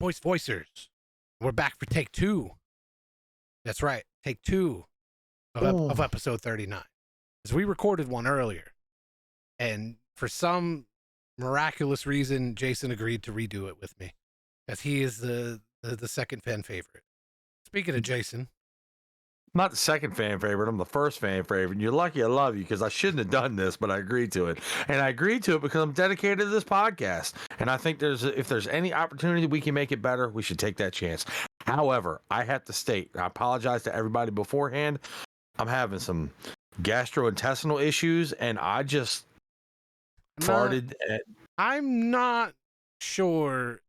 Voice Voicers. We're back for take 2. That's right, take 2 of episode 39. Because we recorded one earlier, and for some miraculous reason, Jason agreed to redo it with me, because he is the second fan favorite. Speaking of Jason, I'm not the second fan favorite. I'm the first fan favorite. You're lucky I love you because I shouldn't have done this, but I agreed to it. And I agreed to it because I'm dedicated to this podcast. And I think if there's any opportunity we can make it better, we should take that chance. However, I have to state, I apologize to everybody beforehand. I'm having some gastrointestinal issues, and I just farted. I'm not sure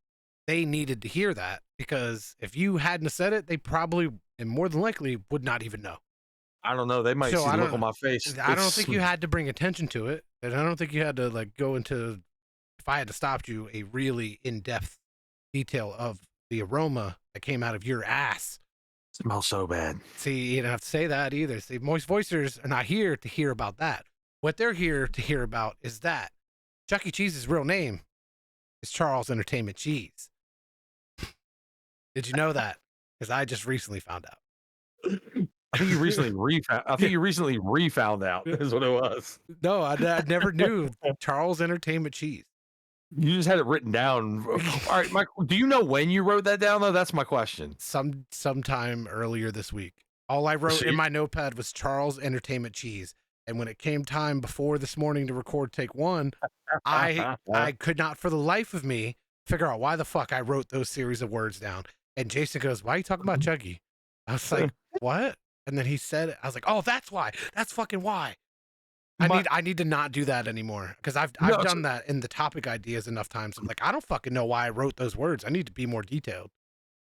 they needed to hear that, because if you hadn't said it, they probably, and more than likely, would not even know. I don't know. They might see the look on my face. I don't think you had to bring attention to it, and I don't think you had to like go into, if I had to stop you, a really in-depth detail of the aroma that came out of your ass. It smells so bad. See, you don't have to say that either. See, Moist Voicers are not here to hear about that. What they're here to hear about is that Chuck E. Cheese's real name is Charles Entertainment Cheese. Did you know that? Because I just recently found out. I think you recently refound out is what it was. No, I never knew Charles Entertainment Cheese. You just had it written down. All right, Mike, do you know when you wrote that down, though? That's my question. Sometime earlier this week. All I wrote in my notepad was Charles Entertainment Cheese. And when it came time before this morning to record take 1, I could not for the life of me figure out why the fuck I wrote those series of words down. And Jason goes, "Why are you talking about Chucky?" I was like, "What?" And then he said it. I was like, "Oh, that's why. That's fucking why." I need to not do that anymore, because I've done that in the topic ideas enough times. I'm like, I don't fucking know why I wrote those words. I need to be more detailed.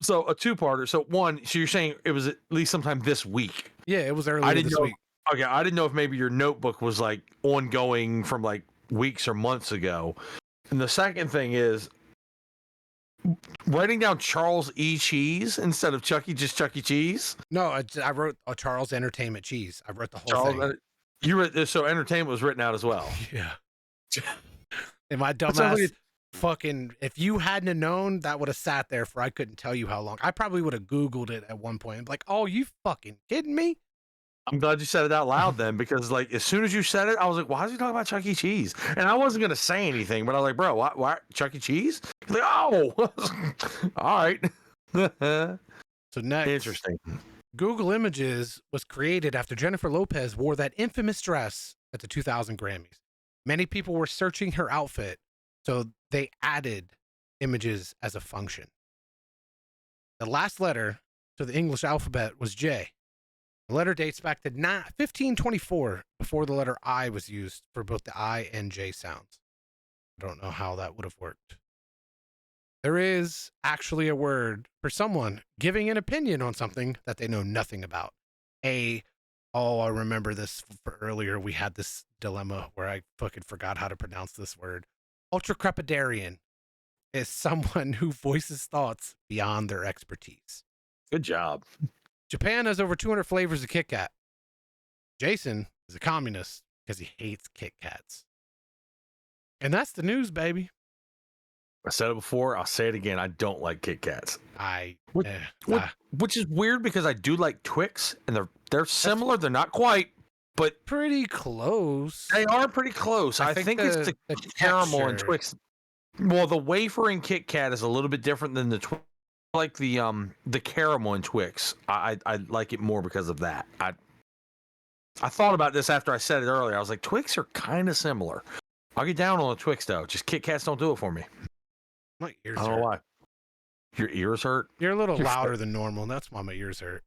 So a two-parter. So one, so you're saying it was at least sometime this week? Yeah, it was earlier this week. Okay, I didn't know if maybe your notebook was like ongoing from like weeks or months ago. And the second thing is writing down Charles E. Cheese instead of Chucky, just Chuck E. Cheese. No, I wrote a Charles Entertainment Cheese. I wrote the whole thing. You read so entertainment was written out as well. Yeah. And my dumbass fucking, if you hadn't have known, that would have sat there for I couldn't tell you how long. I probably would have Googled it at one point. Like, oh, you fucking kidding me? I'm glad you said it out loud then, because like as soon as you said it, I was like, why is he talking about Chuck E. Cheese? And I wasn't gonna say anything, but I was like, bro, why Chuck E. Cheese? He's like, oh, all right. So next, interesting. Google Images was created after Jennifer Lopez wore that infamous dress at the 2000 Grammys. Many people were searching her outfit, so they added images as a function. The last letter to the English alphabet was J. The letter dates back to 1524, before the letter I was used for both the I and J sounds. I don't know how that would have worked. There is actually a word for someone giving an opinion on something that they know nothing about. I remember this for earlier. We had this dilemma where I fucking forgot how to pronounce this word. Ultracrepidarian is someone who voices thoughts beyond their expertise. Good job. Japan has over 200 flavors of Kit Kat. Jason is a communist because he hates Kit Kats. And that's the news, baby. I said it before. I'll say it again. I don't like Kit Kats. Which is weird because I do like Twix, and they're similar. They're not quite, but pretty close. They are pretty close. I think it's the caramel and Twix. Well, the wafer in Kit Kat is a little bit different than the Twix. I like the caramel and Twix. I like it more because of that. I thought about this after I said it earlier. I was like, Twix are kind of similar. I'll get down on the Twix though. Just Kit Kats don't do it for me. My ears I don't know why. Your ears hurt? You're a little louder than normal. That's why my ears hurt.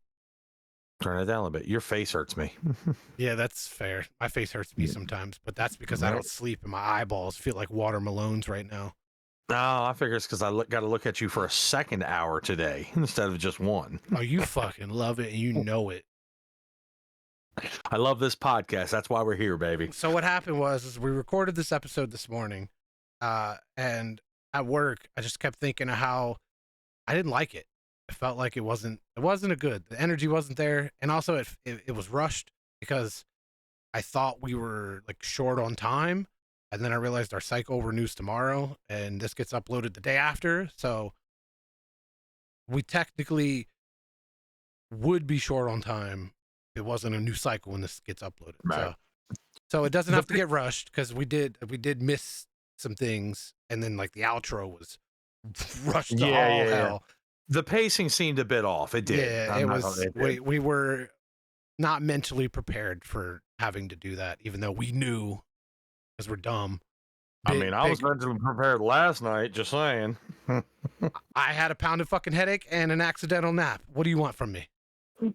Turn it down a little bit. Your face hurts me. Yeah, that's fair. My face hurts me sometimes, but that's because I don't sleep and my eyeballs feel like water Malones right now. No, I figure it's because I got to look at you for a second hour today instead of just one. Oh, you fucking love it and you know it. I love this podcast. That's why we're here, baby. So what happened was we recorded this episode this morning, and at work, I just kept thinking of how I didn't like it. I felt like it wasn't a good. The energy wasn't there, and also it was rushed because I thought we were like short on time, and then I realized our cycle renews tomorrow, and this gets uploaded the day after. So we technically would be short on time. It wasn't a new cycle when this gets uploaded. Right. So it doesn't have to get rushed because we did miss some things, and then like the outro was rushed to all hell. The pacing seemed a bit off. It did. Yeah, it was. We were not mentally prepared for having to do that, even though we knew because we're dumb. I was mentally prepared last night. Just saying. I had a pounded fucking headache and an accidental nap. What do you want from me?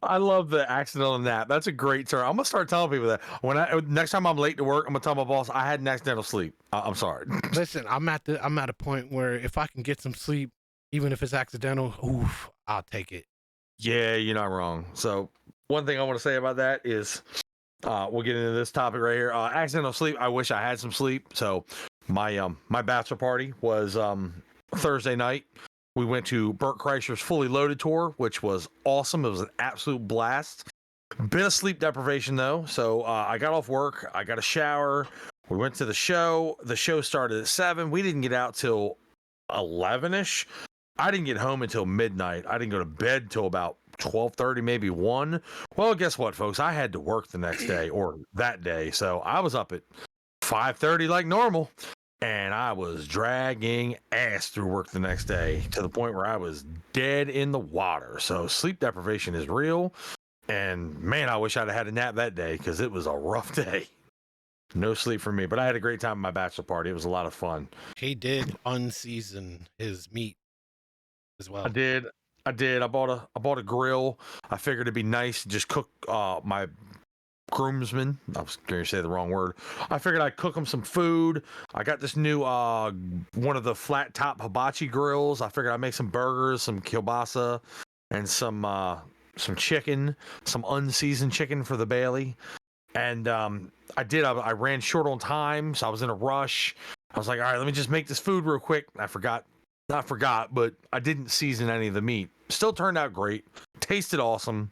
I love the accidental nap. That's a great term. I'm gonna start telling people that next time I'm late to work, I'm gonna tell my boss I had an accidental sleep. I'm sorry. Listen, I'm at a point where if I can get some sleep, even if it's accidental, oof, I'll take it. Yeah, you're not wrong. So one thing I want to say about that is, we'll get into this topic right here. Accidental sleep. I wish I had some sleep. So my bachelor party was Thursday night. We went to Burt Kreischer's Fully Loaded tour, which was awesome. It was an absolute blast. Bit of sleep deprivation though. So I got off work. I got a shower. We went to the show. The show started at 7. We didn't get out till 11ish. I didn't get home until midnight. I didn't go to bed till about 12:30, maybe 1. Well, guess what, folks? I had to work the next day or that day. So I was up at 5:30 like normal. And I was dragging ass through work the next day to the point where I was dead in the water. So sleep deprivation is real. And man, I wish I'd have had a nap that day because it was a rough day. No sleep for me, but I had a great time at my bachelor party. It was a lot of fun. He did unseason his meat as well. I did. I bought a grill. I figured it'd be nice to just cook my groomsmen. I was going to say the wrong word. I figured I'd cook them some food. I got this new one of the flat top hibachi grills. I figured I'd make some burgers, some kielbasa, and some chicken, some unseasoned chicken for the Bailey. And I ran short on time, so I was in a rush. I was like, all right, let me just make this food real quick. I forgot, but I didn't season any of the meat. Still turned out great. Tasted awesome.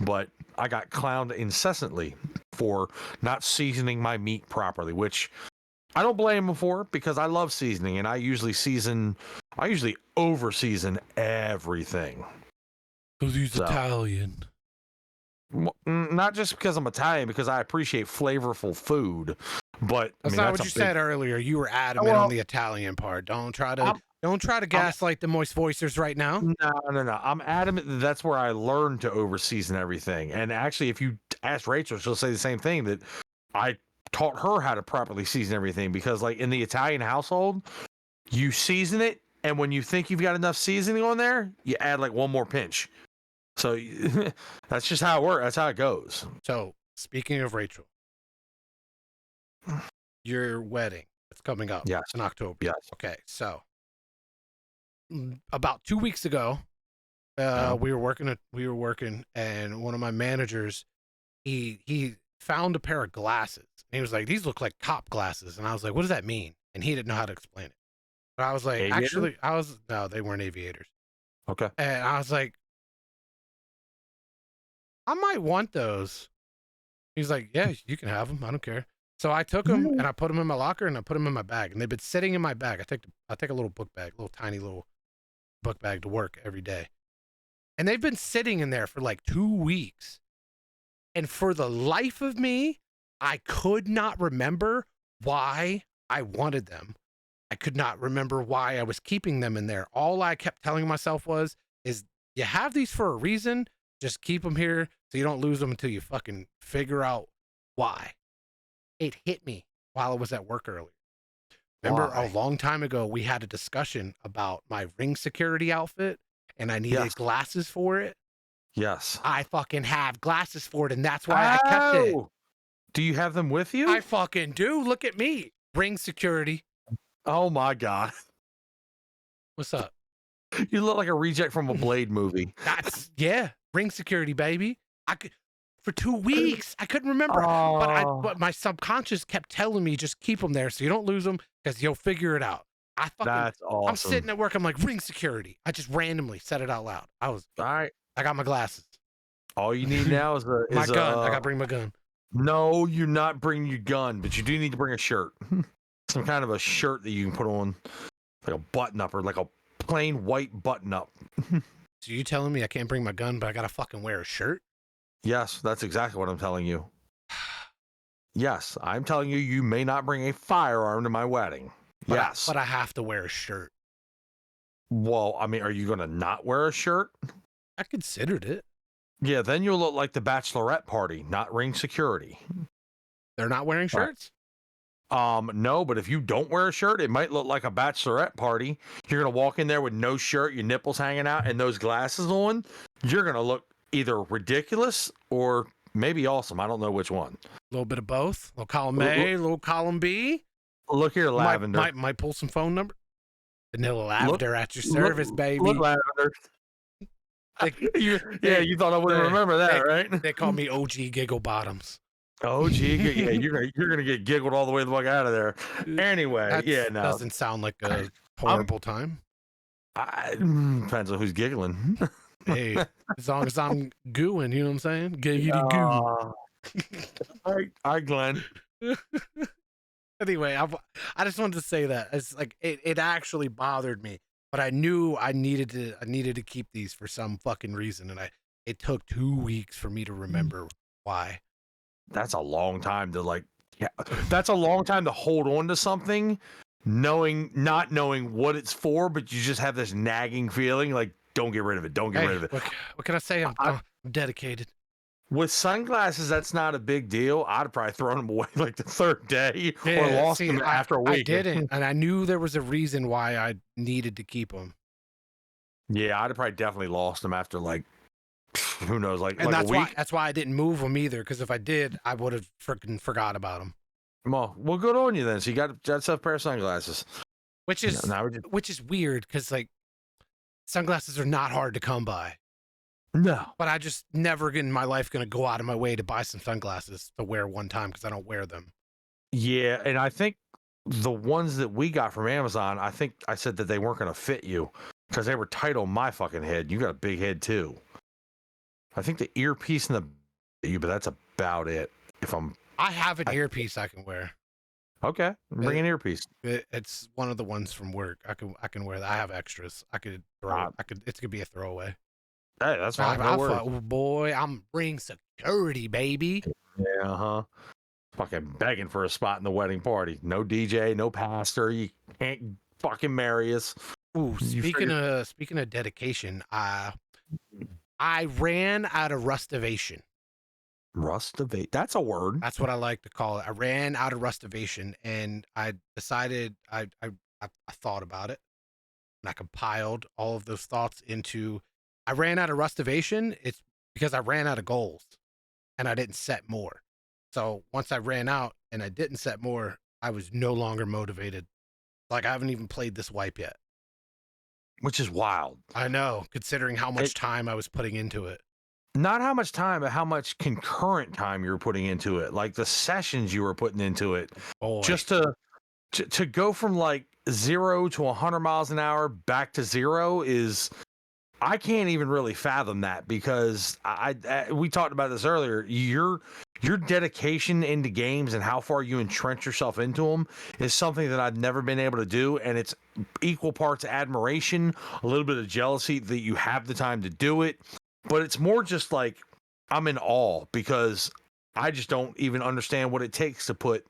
But I got clowned incessantly for not seasoning my meat properly, which I don't blame them for because I love seasoning and I usually over season everything. Because he's Italian. Not just because I'm Italian, because I appreciate flavorful food. But that's not what you said earlier. You were adamant on the Italian part. Don't try to gaslight the moist voicers right now. No. I'm adamant that's where I learned to overseason everything. And actually, if you ask Rachel, she'll say the same thing, that I taught her how to properly season everything. Because like in the Italian household, you season it, and when you think you've got enough seasoning on there, you add like one more pinch. So that's just how it works. That's how it goes. So speaking of Rachel, your wedding is coming up. Yes. In October. Yes. Okay, so about 2 weeks ago, we were working, and one of my managers, he found a pair of glasses. And he was like, "These look like cop glasses," and I was like, "What does that mean?" And he didn't know how to explain it. But I was like, Aviator? No, they weren't aviators. Okay. And I was like, I might want those. He's like, "Yeah, you can have them. I don't care." So I took them and I put them in my locker and I put them in my bag, and they've been sitting in my bag. I take a little book bag, tiny little book bag to work every day. And they've been sitting in there for like 2 weeks. And for the life of me, I could not remember why I wanted them. I could not remember why I was keeping them in there. All I kept telling myself is you have these for a reason. Just keep them here so you don't lose them until you fucking figure out why. It hit me while I was at work earlier. Remember a long time ago, we had a discussion about my ring security outfit and I needed glasses for it. Yes. I fucking have glasses for it, and that's why I kept it. Do you have them with you? I fucking do. Look at me. Ring security. Oh my God. What's up? You look like a reject from a Blade movie. Ring security, baby. For 2 weeks, I couldn't remember, but my subconscious kept telling me just keep them there so you don't lose them because you'll figure it out. That's awesome. I'm sitting at work. I'm like, ring security. I just randomly said it out loud. All right. I got my glasses. All you need now is my gun. I got to bring my gun. No, you're not bringing your gun, but you do need to bring a shirt. Some kind of a shirt that you can put on, like a button up or like a plain white button up. So you telling me I can't bring my gun, but I gotta fucking wear a shirt? Yes, that's exactly what I'm telling you. Yes, I'm telling you, you may not bring a firearm to my wedding. Yes. But I have to wear a shirt. Well, I mean, are you going to not wear a shirt? I considered it. Yeah, then you'll look like the bachelorette party, not ring security. They're not wearing shirts? No, but if you don't wear a shirt, it might look like a bachelorette party. You're gonna walk in there with no shirt, your nipples hanging out, and those glasses on. You're gonna look either ridiculous or maybe awesome. I don't know which one. A little bit of both. A little column A, a little column B. Look here, Lavender. Might pull some phone number. Vanilla Lavender at your service, baby. Look, Lavender. You thought I wouldn't remember that, right? They call me OG Giggle Bottoms. Oh, gee, yeah, you're gonna get giggled all the way the fuck out of there. Anyway, no, doesn't sound like a horrible time. Depends on who's giggling. Hey, as long as I'm gooing, you know what I'm saying? Giggity goo. All right, Glenn. Anyway, I just wanted to say that it's like it actually bothered me, but I knew I needed to keep these for some fucking reason, and it took 2 weeks for me to remember why. That's a long time to that's a long time to hold on to something, not knowing what it's for, but you just have this nagging feeling like, don't get rid of it. Don't get rid of it. What can I say? I'm dedicated. With sunglasses, that's not a big deal. I'd have probably thrown them away like the third day or lost them after a week. I didn't, and I knew there was a reason why I needed to keep them. Yeah, I'd have probably definitely lost them after who knows, and that's a week. That's why I didn't move them either, because if I did, I would have freaking forgot about them. Well, good on you then. So you got yourself a pair of sunglasses, which is weird because sunglasses are not hard to come by. No, but I just never in my life going to go out of my way to buy some sunglasses to wear one time because I don't wear them. Yeah, and I think the ones that we got from Amazon, I think I said that they weren't going to fit you because they were tight on my fucking head. You got a big head too. I think the earpiece and but that's about it. I have an earpiece I can wear. Okay, bring an earpiece. It's one of the ones from work. I can wear that. I have extras. I could throw. It could be a throwaway. Hey, that's fine. Boy, I'm ring security, baby. Yeah, fucking begging for a spot in the wedding party. No DJ, no pastor. You can't fucking marry us. Ooh, speaking of dedication, I ran out of Rustivation. Rustivate. That's a word. That's what I like to call it. I ran out of Rustivation, and I decided I thought about it, and I compiled all of those thoughts into. I ran out of Rustivation. It's because I ran out of goals, and I didn't set more. So once I ran out and I didn't set more, I was no longer motivated. Like I haven't even played this wipe yet. Which is wild. I know, considering how much time I was putting into it. Not how much time, but how much concurrent time you were putting into it. Like the sessions you were putting into it. Boy. Just to go from 0 to 100 miles an hour back to 0 is... I can't even really fathom that because we talked about this earlier. Your dedication into games and how far you entrench yourself into them is something that I've never been able to do, and it's equal parts admiration, a little bit of jealousy that you have the time to do it, but it's more just I'm in awe because I just don't even understand what it takes to put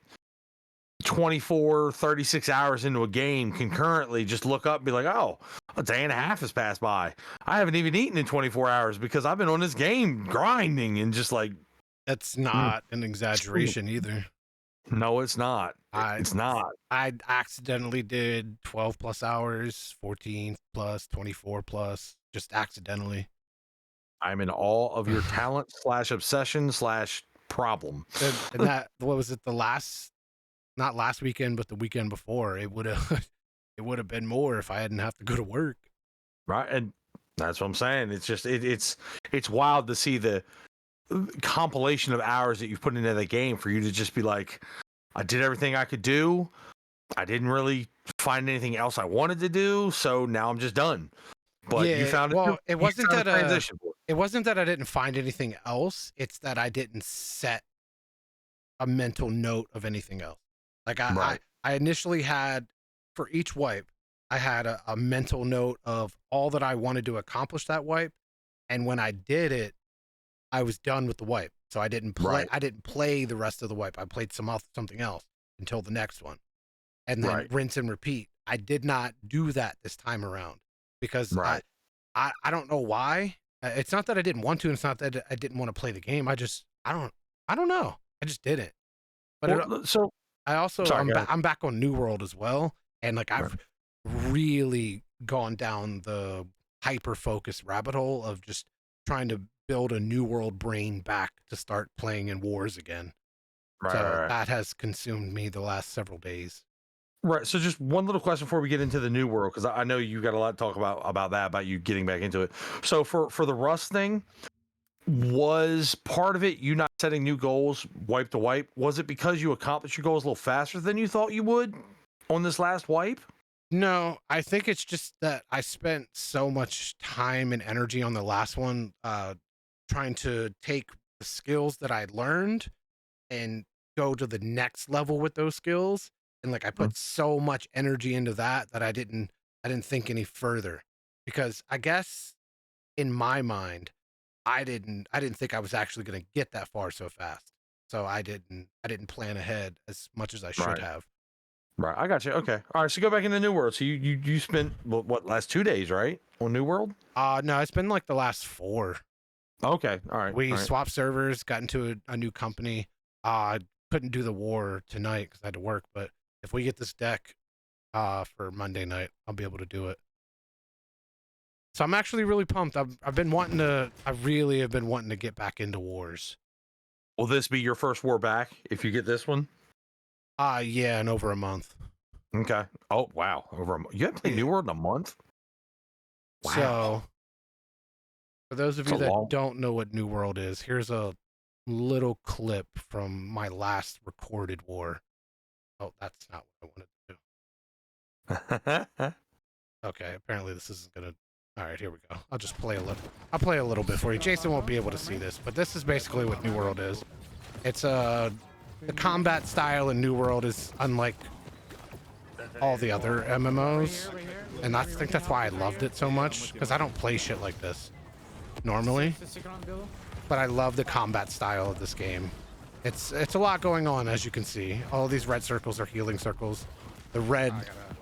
24, 36 hours into a game concurrently, just look up and be like, oh, a day and a half has passed by. I haven't even eaten in 24 hours because I've been on this game grinding and just that's not an exaggeration either. No, it's not. It's not. I accidentally did 12 plus hours, 14 plus, 24 plus, just accidentally. I'm in awe of your talent / obsession / problem. And that, what was it? Not last weekend, but the weekend before, it would have been more if I hadn't have to go to work. Right, and that's what I'm saying. It's just it's wild to see the compilation of hours that you've put into the game for you to just be like, I did everything I could do. I didn't really find anything else I wanted to do, so now I'm just done. But you found it wasn't that it wasn't that I didn't find anything else. It's that I didn't set a mental note of anything else. I initially had, for each wipe, I had a mental note of all that I wanted to accomplish that wipe, and when I did it, I was done with the wipe. So I didn't play. Right. I didn't play the rest of the wipe. I played something else until the next one, and then Right. rinse and repeat. I did not do that this time around because Right. I don't know why. It's not that I didn't want to. And it's not that I didn't want to play the game. I don't know. I just didn't. But Well, so I also sorry, go ahead. I'm back on New World as well, and like Right. I've really gone down the hyper focused rabbit hole of just trying to build a New World brain back to start playing in wars again. Right. So Right. that has consumed me the last several days. Right. So just one little question before we get into the new world, because I know you got a lot to talk about that, about you getting back into it. So for the Rust thing, was part of it you not setting new goals, wipe to wipe? Was it because you accomplished your goals a little faster than you thought you would on this last wipe? No, I think it's just that I spent so much time and energy on the last one, trying to take the skills that I learned and go to the next level with those skills. And like I Mm. put so much energy into that I didn't think any further. Because I guess in my mind, I didn't think I was actually gonna get that far so fast. So I didn't plan ahead as much as I should Right. have. Right. I got you. Okay. All right. So go back into New World. So you spent what last 2 days, right, on New World? No, it's been like the last 4. Okay. All right. We All right. swapped servers, got into a new company. Couldn't do the war tonight because I had to work, but if we get this deck for Monday night, I'll be able to do it. So I'm actually really pumped. I really have been wanting to get back into wars. Will this be your first war back if you get this one? Yeah, in over a month. Okay. Oh wow. You haven't played Yeah. New World in a month. Wow. So for those of It's you a that long. don't know what New World is, here's a little clip from my last recorded war. Oh, that's not what I wanted to do. Okay, apparently this isn't gonna. All right, here we go. I'll just play a little. I'll play a little bit for you. Jason won't be able to see this, but this is basically what New World is. It's the combat style in New World is unlike all the other MMOs, and I think that's why I loved it so much because I don't play shit like this normally, but I love the combat style of this game. It's a lot going on, as you can see. All these red circles are healing circles. The red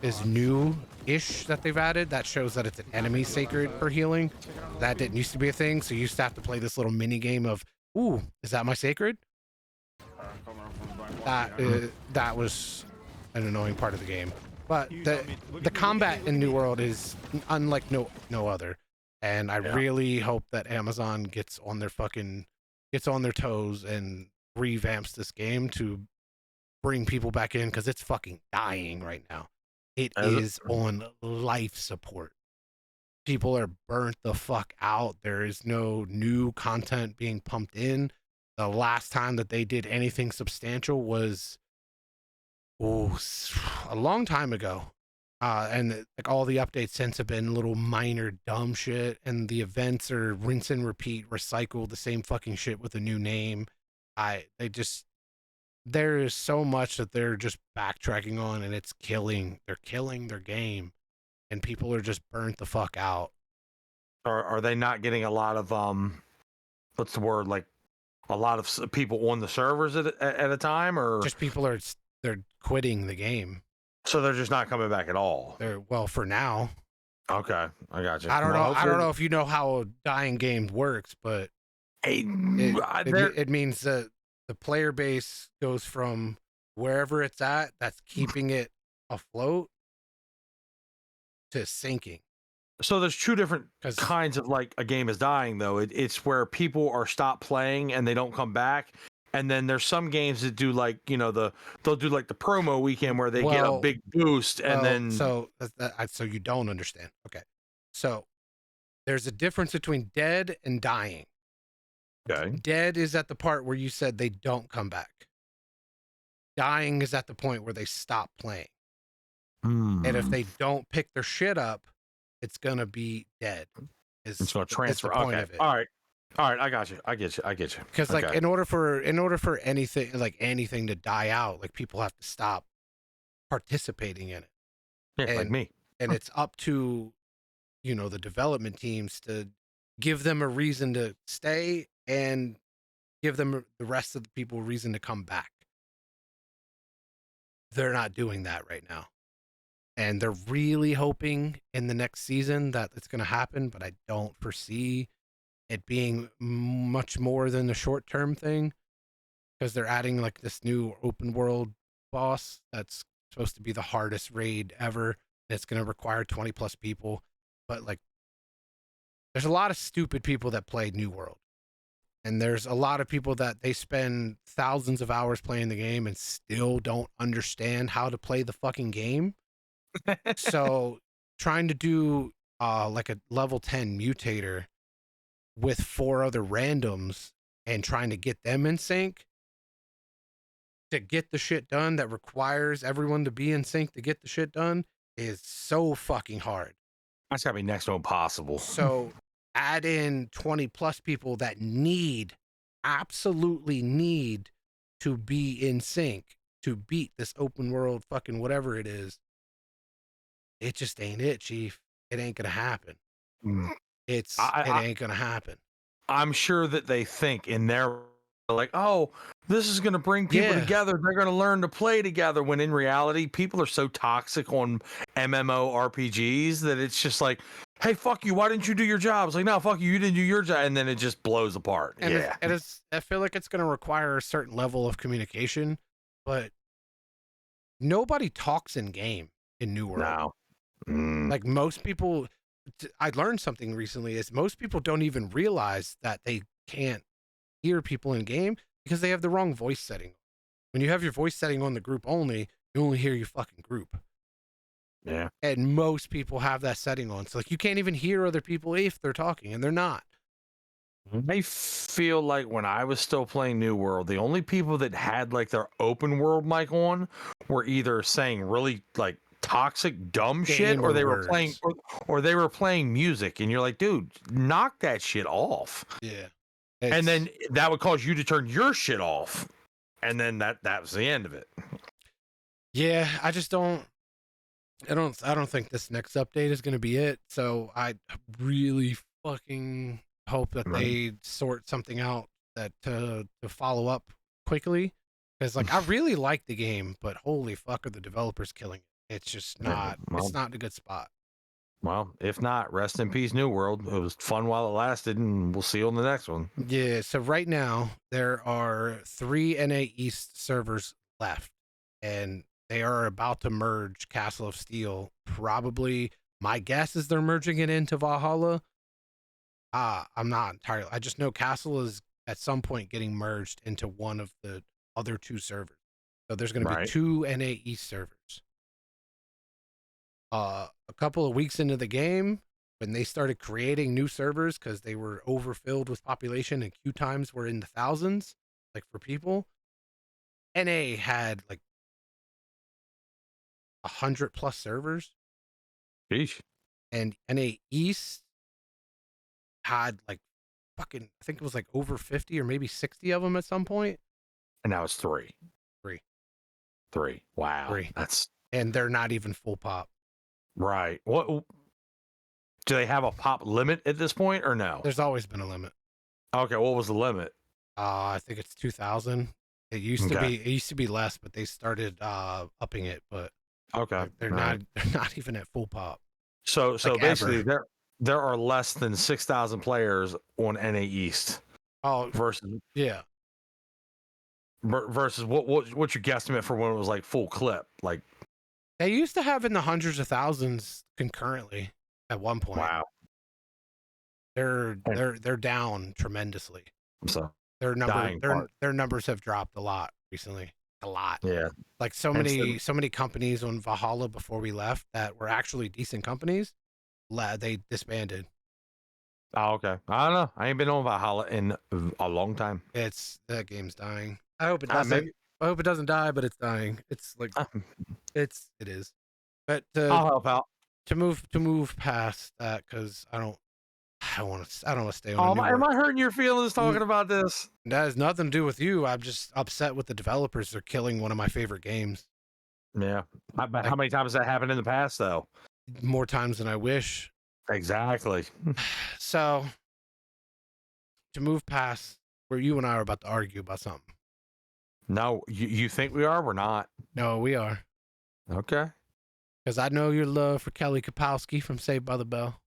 is new-ish that they've added. That shows that it's an enemy sacred for healing. That didn't used to be a thing, so you used to have to play this little mini game of, ooh, is that my sacred? That was an annoying part of the game. But the combat in New World is unlike no other, and I really hope that Amazon gets on their toes and revamps this game to bring people back in because it's fucking dying right now. It is on life support. People are burnt the fuck out. There is no new content being pumped in. The last time that they did anything substantial was a long time ago. And like all the updates since have been little minor dumb shit, and the events are rinse and repeat, recycle the same fucking shit with a new name. There is so much that they're just backtracking on, and they're killing their game, and people are just burnt the fuck out. Are they not getting a lot of what's the word, like a lot of people on the servers at a time, or Just they're quitting the game. so they're just not coming back at all? Well, for now. Okay, I got you. I don't Well, know. I don't hopefully- know if you know how a dying game works, but Hey, it means that the player base goes from wherever it's at that's keeping it afloat to sinking. so there's two different 'Cause- kinds of, like, a game is dying though. It's where people are stopped playing and they don't come back. And then there's some games that do, like, they'll do like the promo weekend where they get a big boost and then so you don't understand. Okay, so there's a difference between dead and dying. okay. Dead is at the part where you said they don't come back. Dying is at the point where they stop playing. And if Hmm. they don't pick their shit up, it's gonna be dead. It's going to Is transfer. the point Okay. of it. All right. I got you. I get you. Because like Okay. in order for anything to die out, like people have to stop participating in it. Yeah, like and- me. and it's up to, you know, the development teams to give them a reason to stay and give them the rest of the people a reason to come back. They're not doing that right now. And they're really hoping in the next season that it's going to happen, but I don't foresee it being much more than a short-term thing, because they're adding like this new open world boss that's supposed to be the hardest raid ever. It's going to require 20 plus people, but like there's a lot of stupid people that play New World. And there's a lot of people that they spend thousands of hours playing the game and still don't understand how to play the fucking game. So trying to do like a level 10 mutator with 4 other randoms and trying to get them in sync to get the shit done that requires everyone to be in sync to get the shit done is so fucking hard. That's gotta be next to impossible. So add in 20 plus people that absolutely need to be in sync to beat this open world fucking whatever it is. It just ain't it, Chief. It ain't gonna happen. It ain't gonna happen. I'm sure that they think in their like, oh, this is gonna bring people together. They're gonna learn to play together. When in reality, people are so toxic on MMORPGs that it's just like, hey, fuck you. Why didn't you do your job? It's like, no, fuck you. You didn't do your job, and then it just blows apart. And I feel like it's gonna require a certain level of communication, but nobody talks in game in New World. No. Like most people, I learned something recently is most people don't even realize that they can't hear people in game because they have the wrong voice setting. When you have your voice setting on the group only, you only hear your fucking group. Yeah. And most people have that setting on. So like you can't even hear other people if they're talking, and they're not. I feel like when I was still playing New World, the only people that had like their open world mic on were either saying really like toxic dumb shit, or they were playing or they were playing music, and you're like, dude, knock that shit off. Yeah. And then that would cause you to turn your shit off, and then that was the end of it. Yeah, I don't think this next update is going to be it. So I really fucking hope that they sort something out that to follow up quickly, because like I really like the game, but holy fuck are the developers killing it. It's just not it's not in a good spot. Well, if not, rest in peace, New World. It was fun while it lasted, and we'll see you on the next one. Yeah, so right now there are 3 NA East servers left, and they are about to merge Castle of Steel. Probably, my guess is they're merging it into Valhalla. I'm not entirely. I just know Castle is at some point getting merged into one of the other 2 servers. So there's going to be 2 NA East servers. A couple of weeks into the game, when they started creating new servers because they were overfilled with population and queue times were in the thousands, like for people, NA had like 100 plus servers. Sheesh. And NA East had like fucking, I think it was like over 50 or maybe 60 of them at some point. And now it's 3. 3. Wow. 3. That's, and they're not even full pop. Right. What do they have a pop limit at this point, or no? There's always been a limit. Okay, what was the limit? I think it's 2,000. It used to be less, but they started upping it. But they're not even at full pop. So basically, there are less than 6,000 players on NA East. Oh, versus what's your guesstimate for when it was like full clip? Like they used to have in the hundreds of thousands concurrently at one point. Wow. They're down tremendously. So their numbers have dropped a lot recently. A lot. Yeah. Like so many companies on Valhalla before we left that were actually decent companies, they disbanded. Oh, okay. I don't know. I ain't been on Valhalla in a long time. That game's dying. I hope it doesn't. I hope it doesn't die, but it's dying. It's like it is. But I'll help out. To move past that, because I don't want to stay on. Am I hurting your feelings talking about this? That has nothing to do with you. I'm just upset with the developers. They're killing one of my favorite games. Yeah. How many times has that happened in the past, though? more times than I wish. Exactly. So to move past where you and I are about to argue about something. No, you think we are? We're not. No, we are. Okay. Because I know your love for Kelly Kapowski from Saved by the Bell.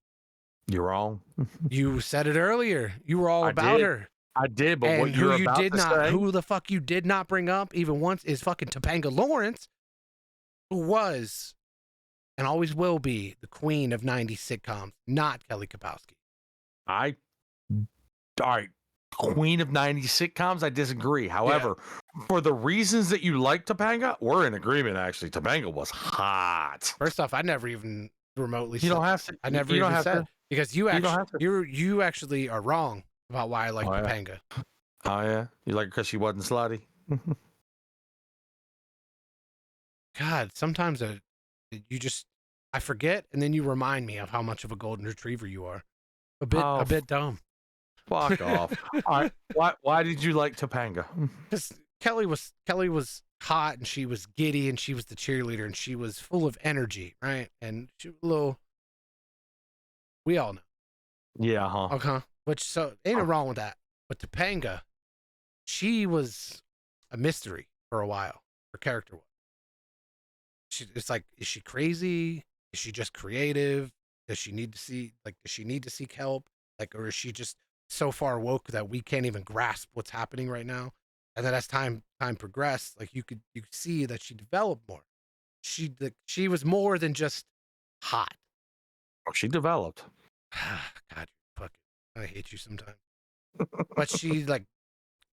You're wrong. You said it earlier. You were all about her. I did, but And what you're about to say, who the fuck you did not bring up even once is fucking Topanga Lawrence, who was and always will be the queen of 90s sitcoms, not Kelly Kapowski. all right, queen of 90s sitcoms, I disagree. However, for the reasons that you like Topanga, we're in agreement, actually. Topanga was hot. First off, I never even remotely You don't have to. I never you don't even have said to. because you actually are wrong about why I like Topanga. Oh, yeah? You like her because she wasn't slutty? God, sometimes I forget, and then you remind me of how much of a golden retriever you are. A bit dumb. Fuck off. All right. Why did you like Topanga? Because Kelly was hot, and she was giddy, and she was the cheerleader, and she was full of energy, right? And she was a little. We all know. Yeah, huh? Okay. Which so ain't no wrong with that. But Topanga, she was a mystery for a while. Her character was. It's like, is she crazy? Is she just creative? Does she need to seek help? Like, or is she just so far woke that we can't even grasp what's happening right now? And then as time progressed, like you could see that she developed more. She was more than just hot. Oh, she developed. God, I hate you sometimes. But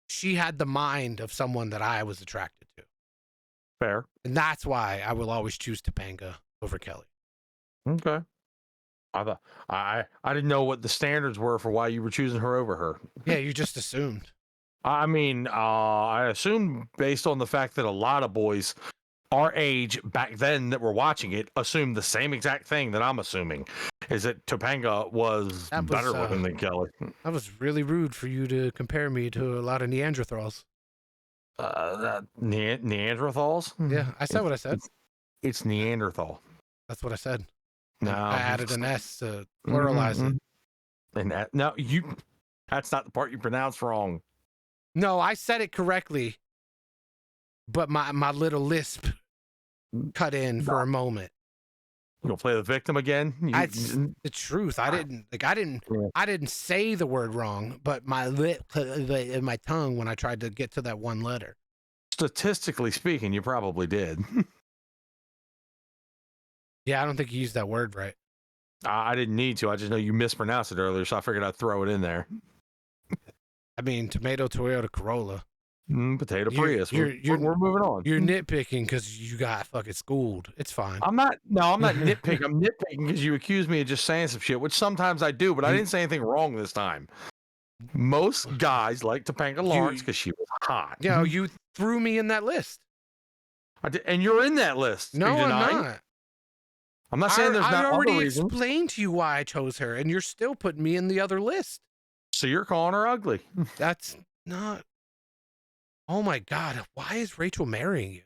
she had the mind of someone that I was attracted to. Fair. And that's why I will always choose Topanga over Kelly. Okay. I didn't know what the standards were for why you were choosing her over her. Yeah, you just assumed. I mean, I assumed based on the fact that a lot of boys our age back then that were watching it assumed the same exact thing that I'm assuming, is that Topanga was better looking than Kelly. That was really rude for you to compare me to a lot of Neanderthals. Neanderthals? Yeah, I said what I said. It's Neanderthal. That's what I said. No, I added an S to pluralize it. And that's not the part you pronounced wrong. No, I said it correctly, but my little lisp cut in for a moment. You gonna play the victim again? That's the truth. I didn't say the word wrong, but my my tongue when I tried to get to that one letter. Statistically speaking, you probably did. Yeah, I don't think you used that word right. I didn't need to. I just know you mispronounced it earlier, so I figured I'd throw it in there. I mean, tomato, Toyota, Corolla. Potato Prius. We're moving on. You're nitpicking because you got fucking schooled. It's fine. I'm not nitpicking. I'm nitpicking because you accused me of just saying some shit, which sometimes I do, but I didn't say anything wrong this time. Most guys like Topanga Lawrence because she was hot. Yeah, you threw me in that list. I did, and you're in that list. No, I'm not. I'm not saying there's not other reasons. I already explained to you why I chose her, and you're still putting me in the other list. So you're calling her ugly. That's not. Oh my God, why is Rachel marrying you?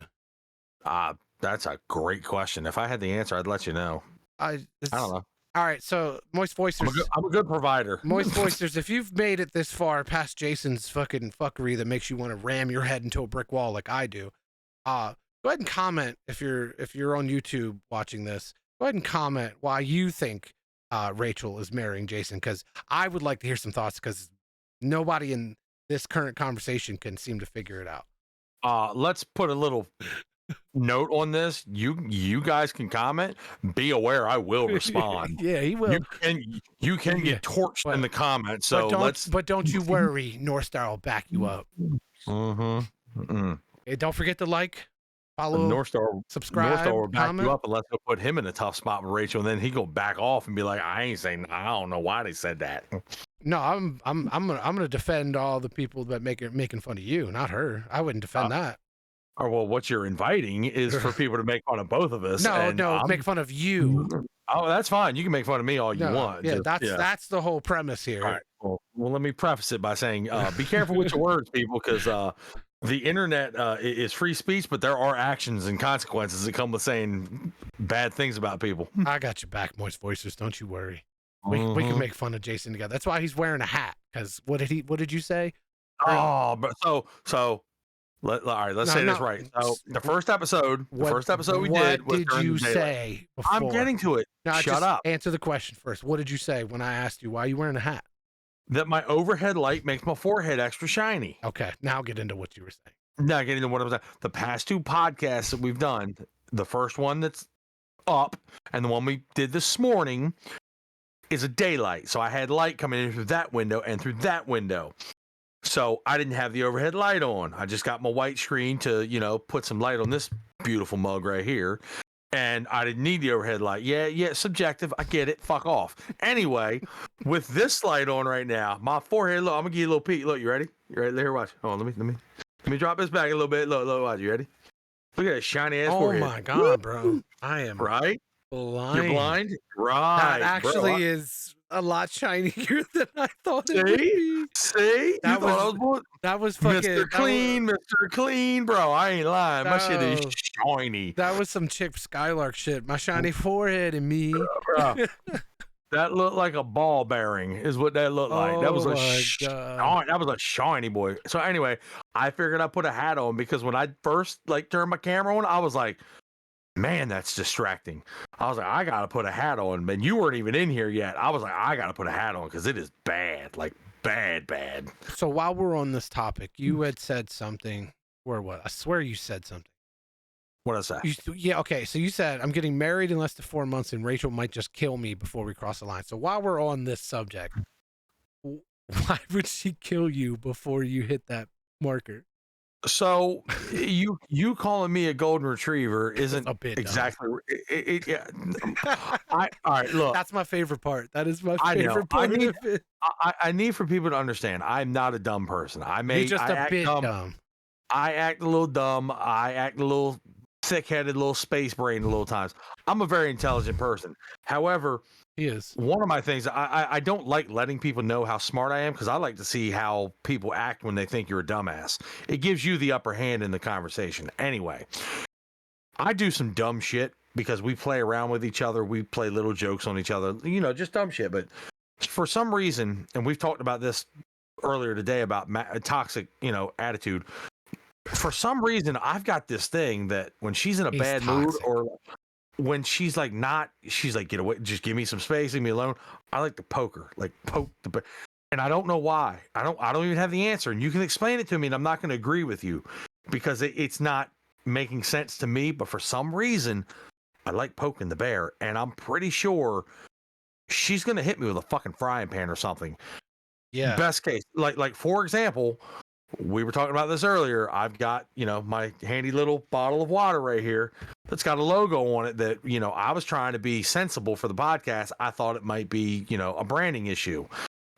That's a great question. If I had the answer, I'd let you know. I don't know. All right, so Moist Voicers. I'm a good provider. Moist Voicers, if you've made it this far past Jason's fucking fuckery that makes you want to ram your head into a brick wall like I do, go ahead and comment if you're on YouTube watching this. Go ahead and comment why you think Rachel is marrying Jason, because I would like to hear some thoughts, because nobody in this current conversation can seem to figure it out. Let's put a little note on this. You guys can comment. Be aware, I will respond. Yeah, he will. You can get torched in the comments. So but don't you worry. Norstar will back you up. Hey, don't forget to like, follow, Norstar, subscribe, Norstar will back comment. you up unless they'll put him in a tough spot with Rachel, and then he go back off and be like, I ain't saying. I don't know why they said that. No, I'm gonna defend all the people that making fun of you, not her. I wouldn't defend that. Or well, what you're inviting is for people to make fun of both of us. No, make fun of you. Oh, that's fine. You can make fun of me all you want. Yeah, that's the whole premise here. All right. Well, let me preface it by saying, be careful with your words, people, because the internet is free speech, but there are actions and consequences that come with saying bad things about people. I got your back, Moist Voicers. Don't you worry. We can make fun of Jason together. That's why he's wearing a hat. Because what did you say? Oh, but so all right, let's say this right. So the first episode we did was what did during you the daylight. say before? I'm getting to it. No, Shut just up. Answer the question first. What did you say when I asked you why are you wearing a hat? That my overhead light makes my forehead extra shiny. Okay, now get into what you were saying. Now getting into what I was saying. The past two podcasts that we've done, the first one that's up and the one we did this morning is a daylight. So I had light coming in through that window and through that window. So I didn't have the overhead light on. I just got my white screen to, put some light on this beautiful mug right here. And I didn't need the overhead light. Yeah, subjective. I get it. Fuck off. Anyway, with this light on right now, my forehead, look, I'm gonna give you a little peek. Look, you ready? You ready? Here, watch. Hold on, let me drop this back a little bit. Look, watch. You ready? Look at that shiny ass forehead. Oh my god, bro. I am right. blind. You're blind? Right. That actually is a lot shinier than I thought it would be. See? That was fucking Mr. Clean, Mr. Clean, bro. I ain't lying. My shit is shiny. That was some chick Skylark shit. My shiny forehead and me. Bro. That looked like a ball bearing, is what that looked like. That was a shiny boy. So anyway, I figured I'd put a hat on because when I first turned my camera on, I was like, man, that's distracting. I was like, I gotta put a hat on. Man, you weren't even in here yet. I was like, I gotta put a hat on because it is bad, like bad. So while we're on this topic, you had said something. Or what? I swear you said something. What did I say? Yeah, okay. So you said, I'm getting married in less than 4 months and Rachel might just kill me before we cross the line. So while we're on this subject, why would she kill you before you hit that marker? So you calling me a golden retriever isn't a bit exactly yeah. All right, look. That's my favorite part. That is my favorite part of it. I need for people to understand I'm not a dumb person. You're just a bit dumb. I act a little dumb. I act a little thick-headed, a little space brain a little times. I'm a very intelligent person. However, he is. One of my things, I don't like letting people know how smart I am because I like to see how people act when they think you're a dumbass. It gives you the upper hand in the conversation. Anyway, I do some dumb shit because we play around with each other. We play little jokes on each other, just dumb shit. But for some reason, and we've talked about this earlier today about toxic, attitude. For some reason, I've got this thing that when she's in a bad mood or when she's like, get away, just give me some space, leave me alone. I like to poke her, and I don't know why. I don't even have the answer. And you can explain it to me, and I'm not going to agree with you because it's not making sense to me. But for some reason, I like poking the bear, and I'm pretty sure she's going to hit me with a fucking frying pan or something. Yeah. Best case, like for example, we were talking about this earlier. I've got, my handy little bottle of water right here that's got a logo on it that, I was trying to be sensible for the podcast. I thought it might be, a branding issue.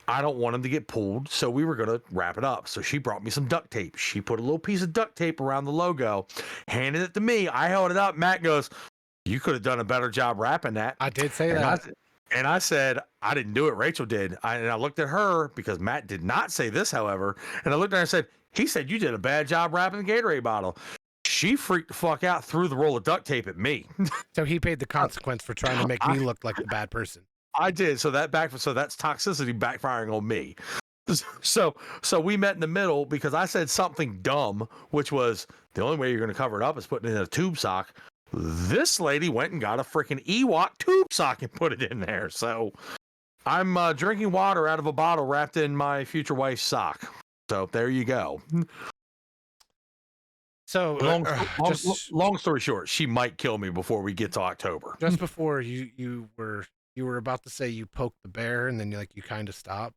I don't want them to get pulled, so we were going to wrap it up. So she brought me some duct tape. She put a little piece of duct tape around the logo, handed it to me. I held it up. Matt goes, you could have done a better job wrapping that. I did say that. And I said, I didn't do it. Rachel did. And I looked at her because Matt did not say this, however. And I looked at her and said, he said, you did a bad job wrapping the Gatorade bottle. She freaked the fuck out, threw the roll of duct tape at me. So he paid the consequence for trying to make me look like the bad person. I did. So that's toxicity backfiring on me. So we met in the middle because I said something dumb, which was the only way you're going to cover it up is putting it in a tube sock. This lady went and got a freaking Ewok tube sock and put it in there. So I'm drinking water out of a bottle wrapped in my future wife's sock. So there you go. So long story short, she might kill me before we get to October. Just before you were about to say you poked the bear and then you kind of stopped.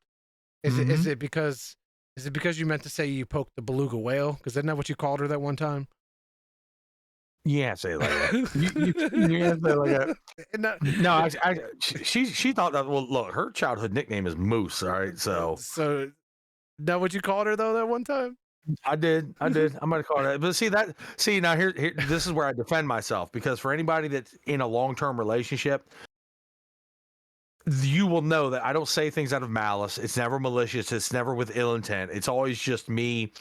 Is it because you meant to say you poked the beluga whale? Because isn't that what you called her that one time? Yeah, say it like that. you can't say it like that. No, she thought that. Well, look, her childhood nickname is Moose. All right, so that what you called her though that one time? I did. I might have called her that. But see now here this is where I defend myself because for anybody that's in a long-term relationship, you will know that I don't say things out of malice. It's never malicious. It's never with ill intent. It's always just me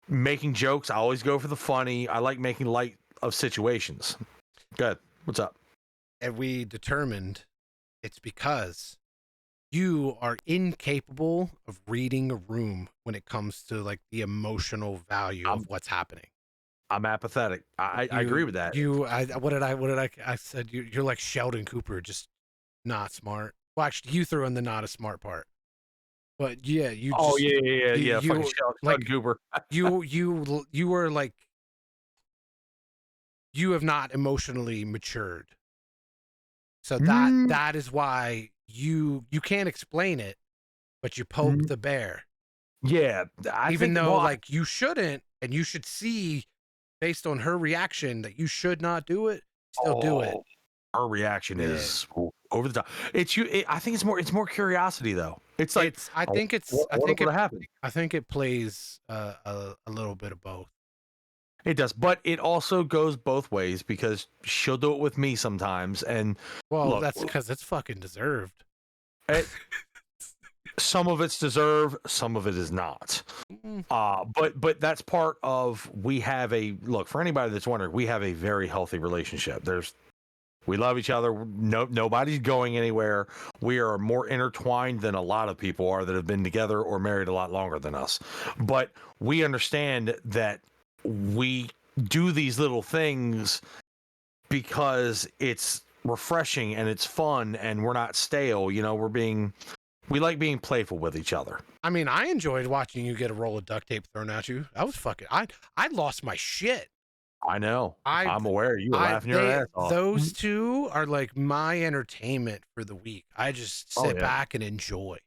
making jokes. I always go for the funny. I like making light of situations. Good. What's up? And we determined it's because you are incapable of reading a room when it comes to like the emotional value of I'm what's happening. I'm apathetic. I agree with that. I said you're like Sheldon Cooper, just not smart. Well, actually, you threw in the not a smart part, but yeah, Oh yeah. Fucking you Sheldon like Cooper. you were like you have not emotionally matured, so Mm, that is why you can't explain it, but you poke mm, the bear, yeah, I even think. though Well, like you shouldn't, and you should see based on her reaction that you should not do it. Still do it. oh, her reaction Yeah. is over the top. It's you. I think it's more curiosity though. It's like, what would have happened? I think it plays a little bit of both. It does, but it also goes both ways because she'll do it with me sometimes. And Well, look, that's because it's fucking deserved. it, some of it's deserved, some of it is not. Mm. But that's part of we have a look for anybody that's wondering. We have a very healthy relationship. We love each other. Nobody's going anywhere. We are more intertwined than a lot of people are that have been together or married a lot longer than us. But we understand that we do these little things because it's refreshing and it's fun and we're not stale. You know, we like being playful with each other. I mean, I enjoyed watching you get a roll of duct tape thrown at you. That was fucking. I lost my shit. I know. I I'm aware. You were I laughing your they ass off. those two are like my entertainment for the week. I just Oh sit yeah. back and enjoy.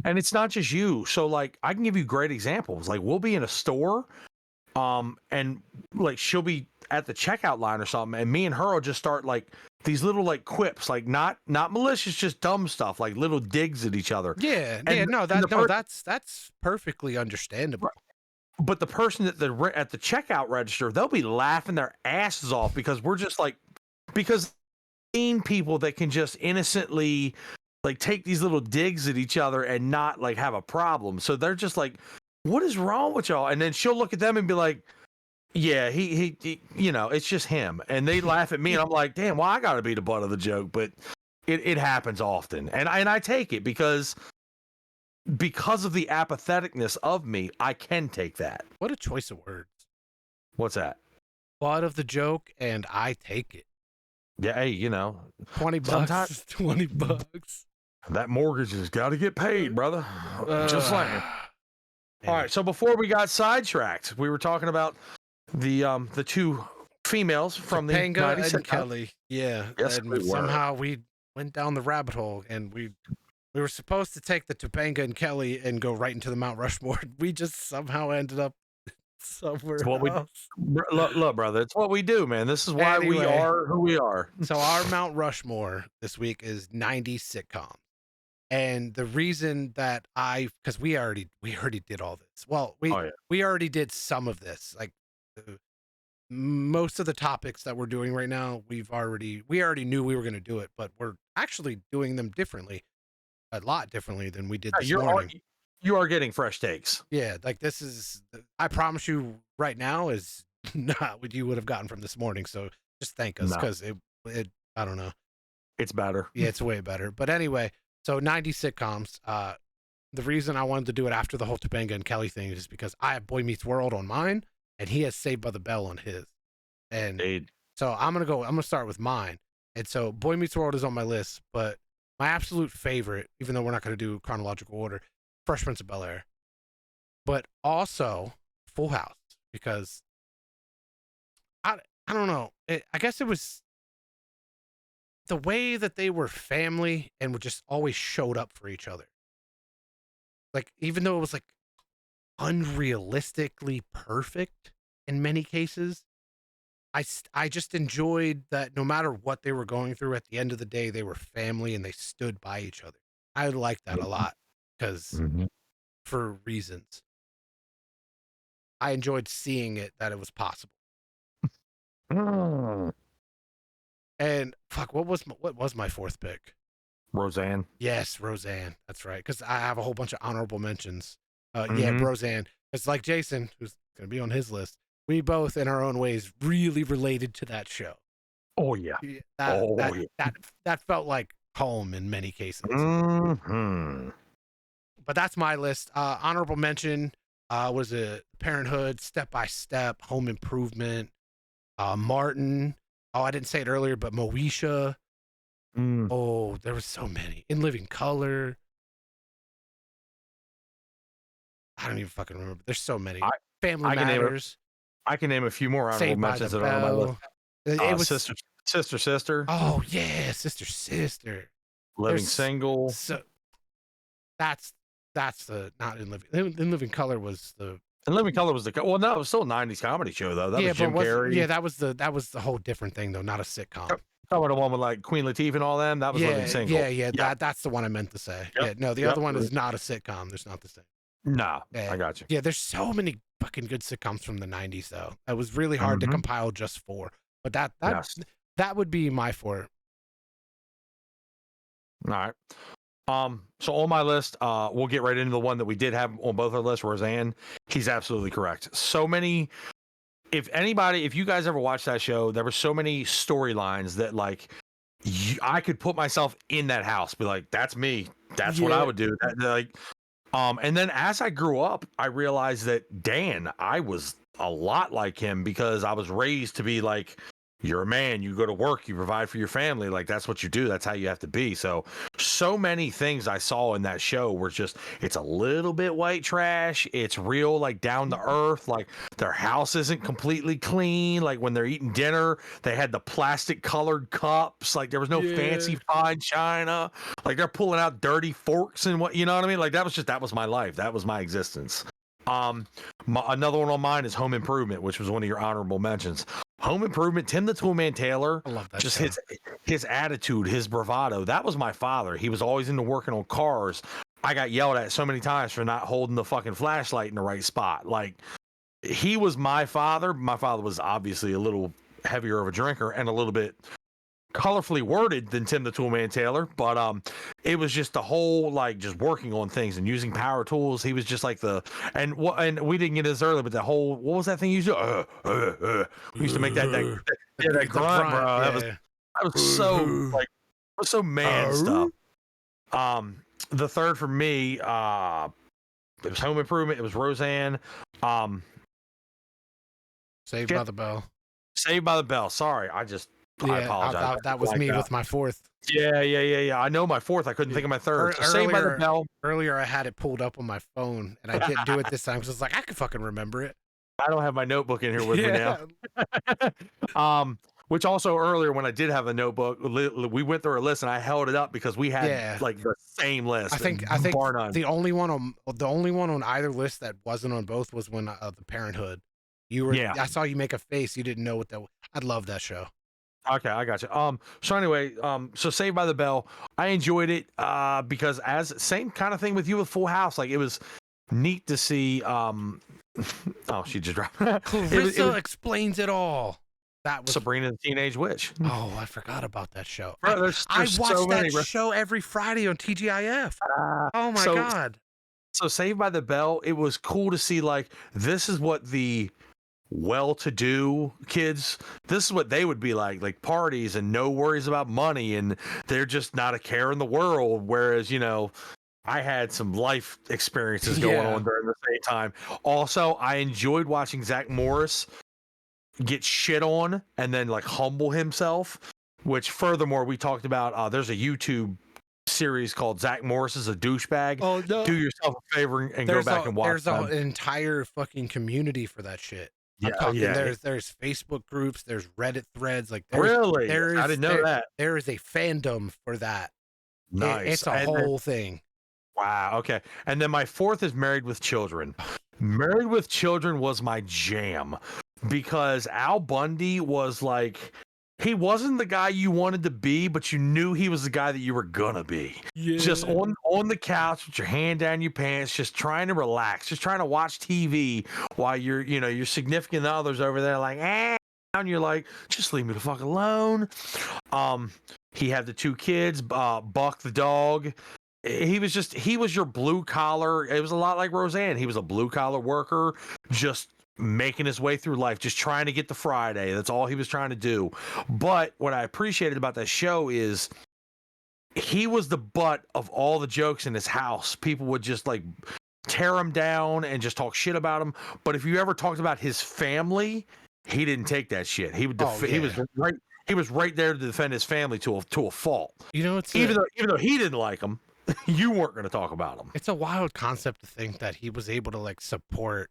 And it's not just you. So like I can give you great examples. Like we'll be in a store, and like she'll be at the checkout line or something, and me and her will just start like these little like quips, like not malicious, just dumb stuff, like little digs at each other. Yeah, And, yeah, no, and the that's perfectly understandable. but the person at the checkout register, they'll be laughing their asses off because we're just like because seen people that can just innocently like take these little digs at each other and not like have a problem. So they're just like, what is wrong with y'all? And then she'll look at them and be like, yeah, he you know, it's just him. And they laugh at me and I'm like, damn, well, I gotta be the butt of the joke, but it happens often. And I take it because of the apatheticness of me, I can take that. What a choice of words. What's that? Butt of the joke, and I take it. Yeah, hey, you know, 20 bucks. sometimes 20 bucks. that mortgage has got to get paid, brother. Just saying. Man. All right, so before we got sidetracked, we were talking about the two females from Topanga the 90s and sitcom. Kelly. Yeah. Yes, And we were. somehow we went down the rabbit hole, and we were supposed to take the Topanga and Kelly and go right into the Mount Rushmore. We just somehow ended up somewhere It's what we else. look, brother. It's what we do, man. This is why we Anyway. are who we are. So our Mount Rushmore this week is 90s sitcoms. And the reason that because we already did all this. Well, we already did some of this. Like most of the topics that we're doing right now, we already knew we were going to do it, but we're actually doing them differently, a lot differently than we did this morning. You are getting fresh takes. Yeah, like this is. I promise you, right now is not what you would have gotten from this morning. So just thank us because it. I don't know. It's better. Yeah, it's way better. But anyway, so 90 sitcoms. The reason I wanted to do it after the whole Topanga and Kelly thing is because I have Boy Meets World on mine, and he has Saved by the Bell on his. And so I'm gonna start with mine. And so Boy Meets World is on my list, but my absolute favorite, even though we're not gonna do chronological order, Fresh Prince of Bel-Air. But also Full House, because I don't know. I guess it was the way that they were family and were just always showed up for each other. Like, even though it was like unrealistically perfect in many cases, I just enjoyed that no matter what they were going through, at the end of the day, they were family and they stood by each other. I like that a lot because for reasons. I enjoyed seeing it, that it was possible. And fuck, what was my fourth pick? Roseanne. Yes, Roseanne. That's right. Because I have a whole bunch of honorable mentions. Yeah, Roseanne. It's like Jason, who's going to be on his list. We both, in our own ways, really related to that show. Oh yeah. Yeah, That Oh that yeah. that that felt like home in many cases. Hmm. But that's my list. Honorable mention was a Parenthood, Step by Step, Home Improvement, Martin. Oh, I didn't say it earlier, but Moesha. Mm. Oh, there was so many. In Living Color. I don't even fucking remember. There's so many. I Family I can name Matters, I can name a few more honorable Saved by the mentions that are on my list. Bell. It was. Sister, Oh yeah, Sister. Living There's Single. so that's the not In Living Color was the And Living Color was well, no, it was still a '90s comedy show though. That yeah, was but Jim Carrey. that was the whole different thing though, not a sitcom. Talking about the one with like Queen Latifah and all them. That was Living Single. Yeah. Yep. That's the one I meant to say. Yep. Yeah, no, the Yep. other one is not a sitcom. There's not the same. No, Yeah, I got you. yeah. There's so many fucking good sitcoms from the '90s though. It was really hard to Mhm. compile just four, but Yes. that would be my four. All right. So on my list, we'll get right into the one that we did have on both our lists, Roseanne. He's absolutely correct. So many. If you guys ever watched that show, there were so many storylines that like I could put myself in that house, be like, that's me. That's what I Yeah, would do. And then as I grew up, I realized that Dan, I was a lot like him because I was raised to be like, you're a man, you go to work, you provide for your family. Like, that's what you do. That's how you have to be. So many things I saw in that show were just, it's a little bit white trash. It's real, like down to earth. Like, their house isn't completely clean. Like, when they're eating dinner, they had the plastic colored cups. Like, there was no fancy fine china. Like, they're pulling out dirty forks and what, you know what I mean? Like, that was my life. That was my existence. Another one on mine is Home Improvement, which was one of your honorable mentions. Home Improvement, Tim the Toolman Taylor, I love that just show. his attitude, his bravado. That was my father. He was always into working on cars. I got yelled at so many times for not holding the fucking flashlight in the right spot. Like, he was my father. My father was obviously a little heavier of a drinker and a little bit colorfully worded than Tim the Toolman Taylor, but it was just the whole like just working on things and using power tools. He was just like and we didn't get this early, but the whole what was that thing you used to we used to make that that grunt, bro. Yeah. That was so like it was so man stuff. The third for me, it was Home Improvement. It was Roseanne. Saved by the Bell. Saved by the Bell. Sorry, I apologize. That was me with my fourth. Yeah. I know my fourth. I couldn't think of my third. So Saved by the Bell. Earlier, I had it pulled up on my phone, and I didn't do it this time because I was like, I could fucking remember it. I don't have my notebook in here with me now. Which also earlier when I did have a notebook, we went through a list and I held it up because we had like the same list. I think bar none. the only one on either list that wasn't on both was when the Parenthood. I saw you make a face. You didn't know what that was. I love that show. Okay, I got you. So anyway, so Saved by the Bell, I enjoyed it because as same kind of thing with you with Full House, like it was neat to see. Oh, she just dropped. Clarissa explains it all. That was Sabrina the Teenage Witch. Oh, I forgot about that show. Bro, I watched that show every Friday on TGIF. Oh my god. So Saved by the Bell, it was cool to see like this is what the well-to-do kids, this is what they would be like parties and no worries about money, and they're just not a care in the world, whereas I had some life experiences going on during the same time. Also, I enjoyed watching Zach Morris get shit on and then like humble himself, which furthermore we talked about. There's a YouTube series called Zach Morris is a Douchebag. Oh no, do yourself a favor and go back and watch. There's an entire fucking community for that shit. I'm talking, there's Facebook groups, there's Reddit threads, like really, I didn't know that. There is a fandom for that. Nice. It's a whole thing. Wow. Okay. And then my fourth is Married with Children. Married with Children was my jam because Al Bundy was like, he wasn't the guy you wanted to be, but you knew he was the guy that you were gonna be. Yeah. Just on the couch with your hand down your pants, just trying to relax, just trying to watch TV while your significant other's over there like, and you're like, just leave me the fuck alone. He had the two kids, Buck the dog. He was your blue collar. It was a lot like Roseanne. He was a blue collar worker, just making his way through life, just trying to get to Friday. That's all he was trying to do. But what I appreciated about that show is he was the butt of all the jokes in his house. People would just like tear him down and just talk shit about him. But if you ever talked about his family, he didn't take that shit. He would he was right. He was right there to defend his family to a fault. You know, it's even though he didn't like him, you weren't going to talk about him. It's a wild concept to think that he was able to like support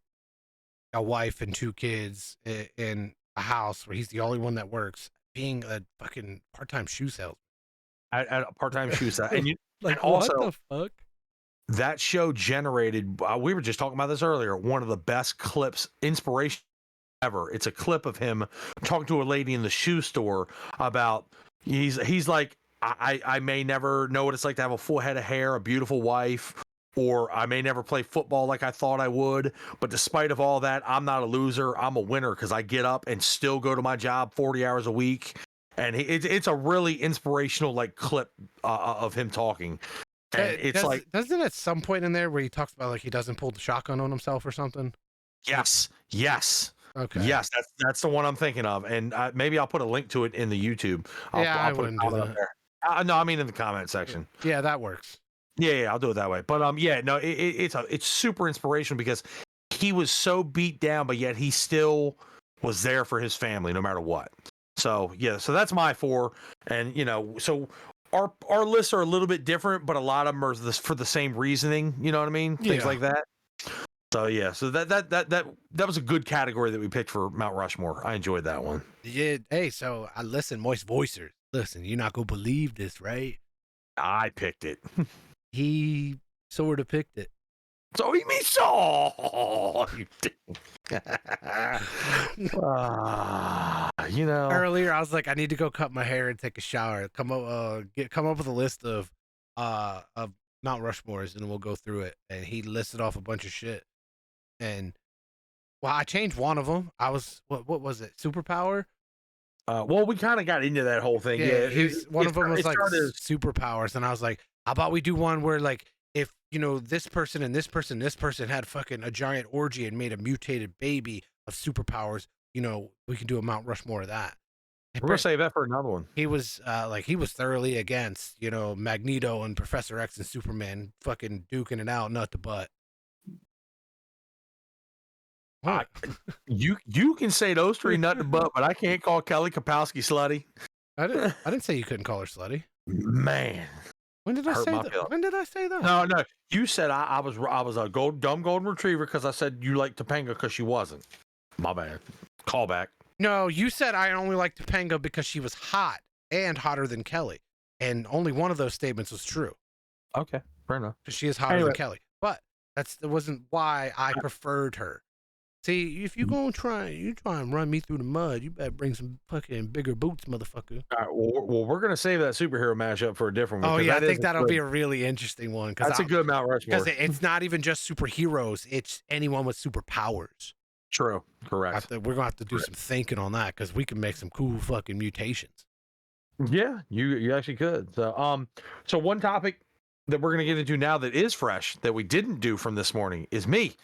a wife and 2 kids in a house where he's the only one that works, being a fucking part-time shoe salesman. At a part-time shoe salesman. And like, and also, what the fuck? that show generated, we were just talking about this earlier, one of the best clips, inspiration ever. It's a clip of him talking to a lady in the shoe store about, he's like, I may never know what it's like to have a full head of hair, a beautiful wife, or I may never play football like I thought I would. But despite of all that, I'm not a loser. I'm a winner because I get up and still go to my job 40 hours a week. And it's a really inspirational like clip of him talking. And it's like, doesn't at some point in there where he talks about like he doesn't pull the shotgun on himself or something? yes. Okay. Yes, that's the one I'm thinking of, and maybe I'll put a link to it in the YouTube. I I'll put wouldn't do that. There. No, I mean in the comment section. Yeah, that works. Yeah, I'll do it that way. But yeah, no, it's super inspirational because he was so beat down, but yet he still was there for his family no matter what. So yeah, so that's my 4, and so our lists are a little bit different, but a lot of them are for the same reasoning. You know what I mean? Things like that. So yeah, so that was a good category that we picked for Mount Rushmore. I enjoyed that one. Yeah. Hey, so I listen, Moist Voicers. Listen, you're not gonna believe this, right? I picked it. He sort of picked it. So he means so. Earlier, I was like, I need to go cut my hair and take a shower. Come up with a list of Mount Rushmores, and we'll go through it. And he listed off a bunch of shit. And I changed one of them. I was what was it? Superpower. Well, we kind of got into that whole thing. Yeah, one of them was like superpowers, and I was like, how about we do one where like if this person and this person had fucking a giant orgy and made a mutated baby of superpowers, we can do a Mount Rushmore of that. We're gonna save that for another one. He was he was thoroughly against Magneto and Professor X and Superman fucking duking it out nut to butt. You can say those 3 nut to butt, but I can't call Kelly Kapowski slutty. I didn't say you couldn't call her slutty. Man, when did I say that? When did I say that? No. You said I was a dumb golden retriever because I said you like Topanga because she wasn't. My bad. Call back. No, you said I only liked Topanga because she was hot and hotter than Kelly, and only one of those statements was true. Okay, fair enough. Because she is hotter than Kelly, but that wasn't why I preferred her. See, if you gonna try and run me through the mud, you better bring some fucking bigger boots, motherfucker. All right, well, we're gonna save that superhero mashup for a different one. Oh yeah, I think that'll be a really interesting one. That's a good Mount Rushmore. Because it's not even just superheroes; it's anyone with superpowers. True, correct. We're gonna have to do some thinking on that because we can make some cool fucking mutations. Yeah, you actually could. So one topic that we're gonna get into now that is fresh that we didn't do from this morning is me.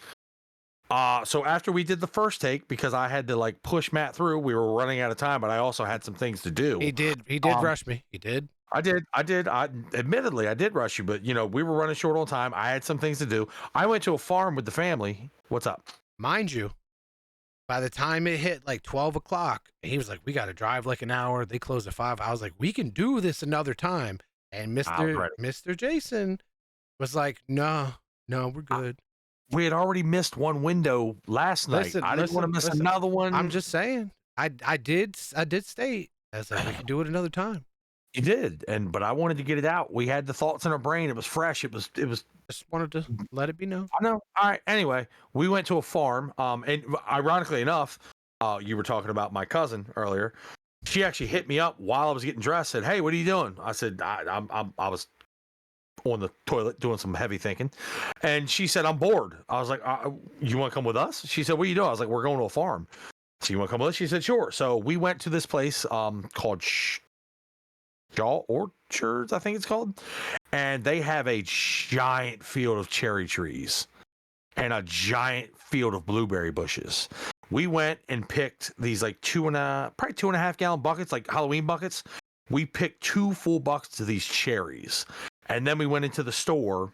So after we did the first take, because I had to like push Matt through, we were running out of time, but I also had some things to do. He did rush me. He did. I did. Admittedly, I did rush you, but we were running short on time. I had some things to do. I went to a farm with the family. What's up? Mind you, by the time it hit like 12 o'clock, he was like, we got to drive like an hour. They close at 5. I was like, we can do this another time. And Mr. Jason was like, no, we're good. We had already missed one window last night. I didn't want to miss another one. I'm just saying. I did state. I was like, we can do it another time. You did, but I wanted to get it out. We had the thoughts in our brain. It was fresh. It was. Just wanted to let it be known. I know. All right. Anyway, we went to a farm. And ironically enough, you were talking about my cousin earlier. She actually hit me up while I was getting dressed. Said, "Hey, what are you doing?" I said, "I was on the toilet doing some heavy thinking," and she said, "I'm bored." I was like, "You want to come with us?" She said, "What are you doing?" I was like, "We're going to a farm." So you want to come with us? She said, "Sure." So we went to this place called Shaw Orchards, I think it's called, and they have a giant field of cherry trees. and a giant field of blueberry bushes. We went and picked these like probably 2.5 gallon buckets, like Halloween buckets. We picked 2 full buckets of these cherries, and then we went into the store.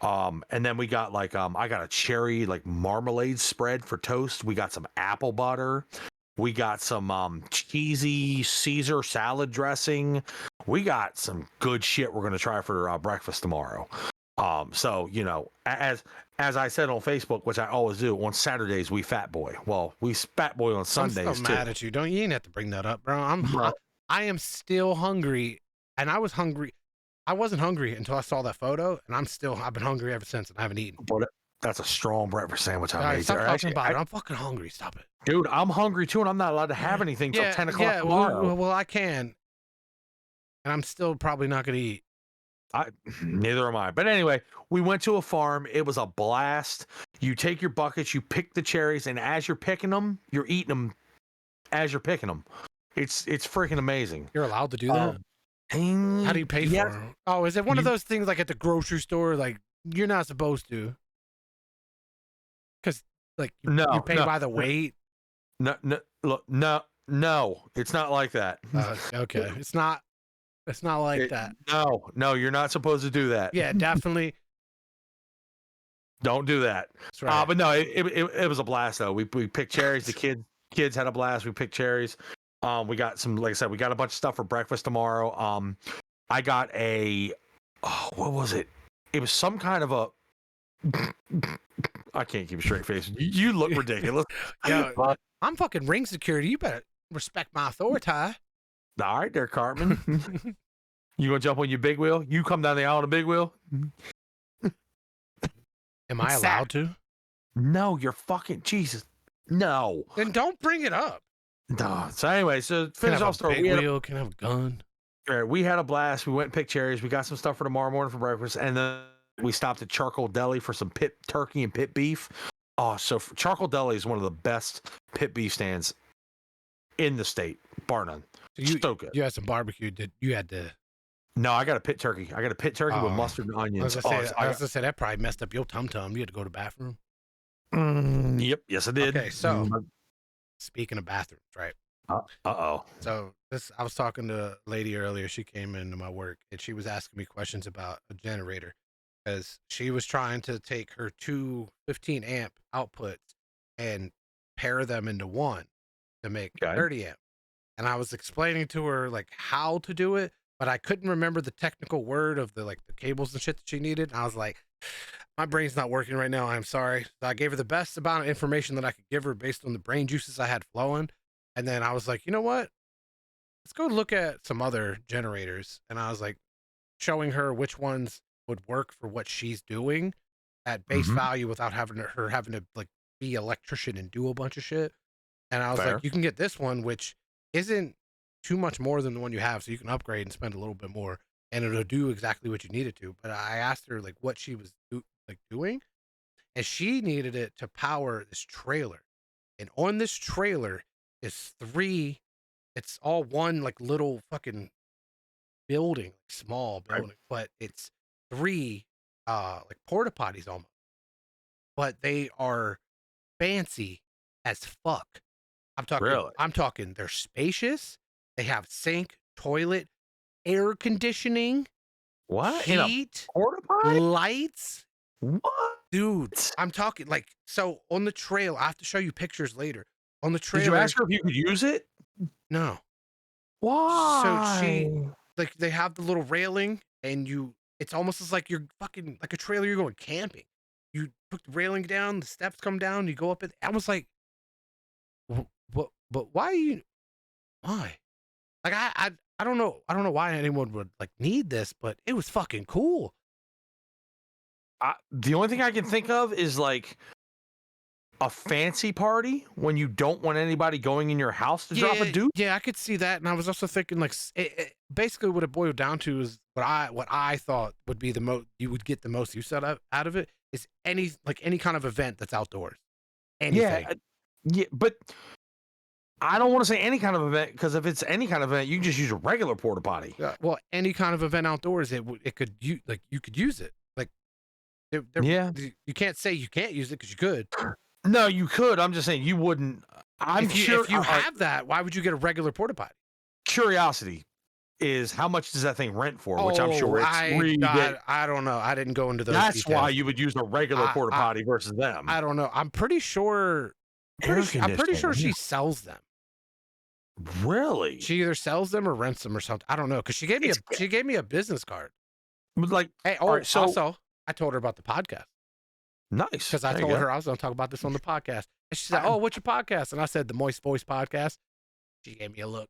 And then we got like I got a cherry like marmalade spread for toast. We got some apple butter. We got some cheesy Caesar salad dressing. We got some good shit we're gonna try for breakfast tomorrow. So you know, as I said on Facebook, which I always do, on Saturdays we fat boy. Well, we fat boy on Sundays I'm still mad at you. You ain't have to bring that up, bro. I am still hungry, and I was hungry. I wasn't hungry until I saw that photo, and I've been hungry ever since, and I haven't eaten. But that's a strong breakfast sandwich I made. Stop talking about it. I'm fucking hungry. Stop it. Dude, I'm hungry too, and I'm not allowed to have anything till 10 o'clock tomorrow. Well, I can, and I'm still probably not going to eat. Neither am I. But anyway, we went to a farm. It was a blast. You take your buckets, you pick the cherries, and as you're picking them, you're eating them as you're picking them. It's freaking amazing. You're allowed to do that? How do you pay for it? Oh, is it one of those things like at the grocery store? Like you're not supposed to, because like you pay by the weight. No, it's not like that. Okay, it's not like that. No, you're not supposed to do that. Yeah, definitely. Don't do that. That's right. But no, it was a blast though. We picked cherries. The kids had a blast. We picked cherries. We got some, like I said, we got a bunch of stuff for breakfast tomorrow. I got what was it? It was some kind of a. I can't keep a straight face. You look ridiculous. Yeah, I'm fucking ring security. You better respect my authority. All right, there, Cartman. You gonna jump on your big wheel? You come down the aisle on a big wheel? Am I allowed to? No, you're fucking Jesus. No. Then don't bring it up. No. So anyway, finish off story. Can I have a gun? We had a blast. We went and picked cherries. We got some stuff for tomorrow morning for breakfast, and then we stopped at Charcoal Deli for some pit turkey and pit beef. Oh, so Charcoal Deli is one of the best pit beef stands in the state, bar none. So good. You had some barbecue. You had to. No, I got a pit turkey. I got a pit turkey with mustard and onions. I was gonna say that probably messed up your tum-tum. You had to go to the bathroom. Yep. Yes, I did. Okay, so speaking of bathrooms, right? Uh-oh. So I was talking to a lady earlier. She came into my work, and she was asking me questions about a generator because she was trying to take her two 15 amp outputs and pair them into one to make 30 amp. And I was explaining to her like how to do it, but I couldn't remember the technical word of the cables and shit that she needed. And I was like, my brain's not working right now. I'm sorry. So I gave her the best amount of information that I could give her based on the brain juices I had flowing. And then I was like, you know what? Let's go look at some other generators. And I was like showing her which ones would work for what she's doing at base value without having to like be electrician and do a bunch of shit. And I was like, you can get this one, which isn't too much more than the one you have, so you can upgrade and spend a little bit more, and it'll do exactly what you need it to. But I asked her like what she was doing, and she needed it to power this trailer. And on this trailer is it's all one like little fucking building, small building, but it's 3 like porta potties almost. But they are fancy as fuck. I'm talking they're spacious. They have sink, toilet, air conditioning, heat, lights. What? Dude, I'm talking like, so on the trail, I have to show you pictures later. On the trailer. Did you ask her if you could use it? No. Why? So they have the little railing, and it's almost as like you're fucking like a trailer, you're going camping. You put the railing down, the steps come down, you go up it. I was like, but why? Like I don't know why anyone would like need this, but it was fucking cool. The only thing I can think of is like a fancy party when you don't want anybody going in your house to drop a dude. Yeah, I could see that, and I was also thinking like basically what it boiled down to is what I thought would be the most you would get the most use out of it is any kind of event that's outdoors. Anything. Yeah, but I don't want to say any kind of event, because if it's any kind of event, you can just use a regular porta potty. Well, any kind of event outdoors, you could use it. Like Yeah. You can't say you can't use it because you could. No, you could. I'm just saying you wouldn't. If you have that, why would you get a regular porta potty? Curiosity is how much does that thing rent for? Which I'm sure it's I don't know. I didn't go into those. That's details. why you would use a regular porta potty versus them. I don't know. I'm pretty sure. I'm pretty sure she sells them. Really? She either sells them or rents them or something. I don't know because she gave me a business card. Like, hey, also I told her about the podcast. Nice. Because I told her I was going to talk about this on the podcast. And she said, "Oh, what's your podcast?" And I said, "The Moist Voice Podcast." She gave me a look.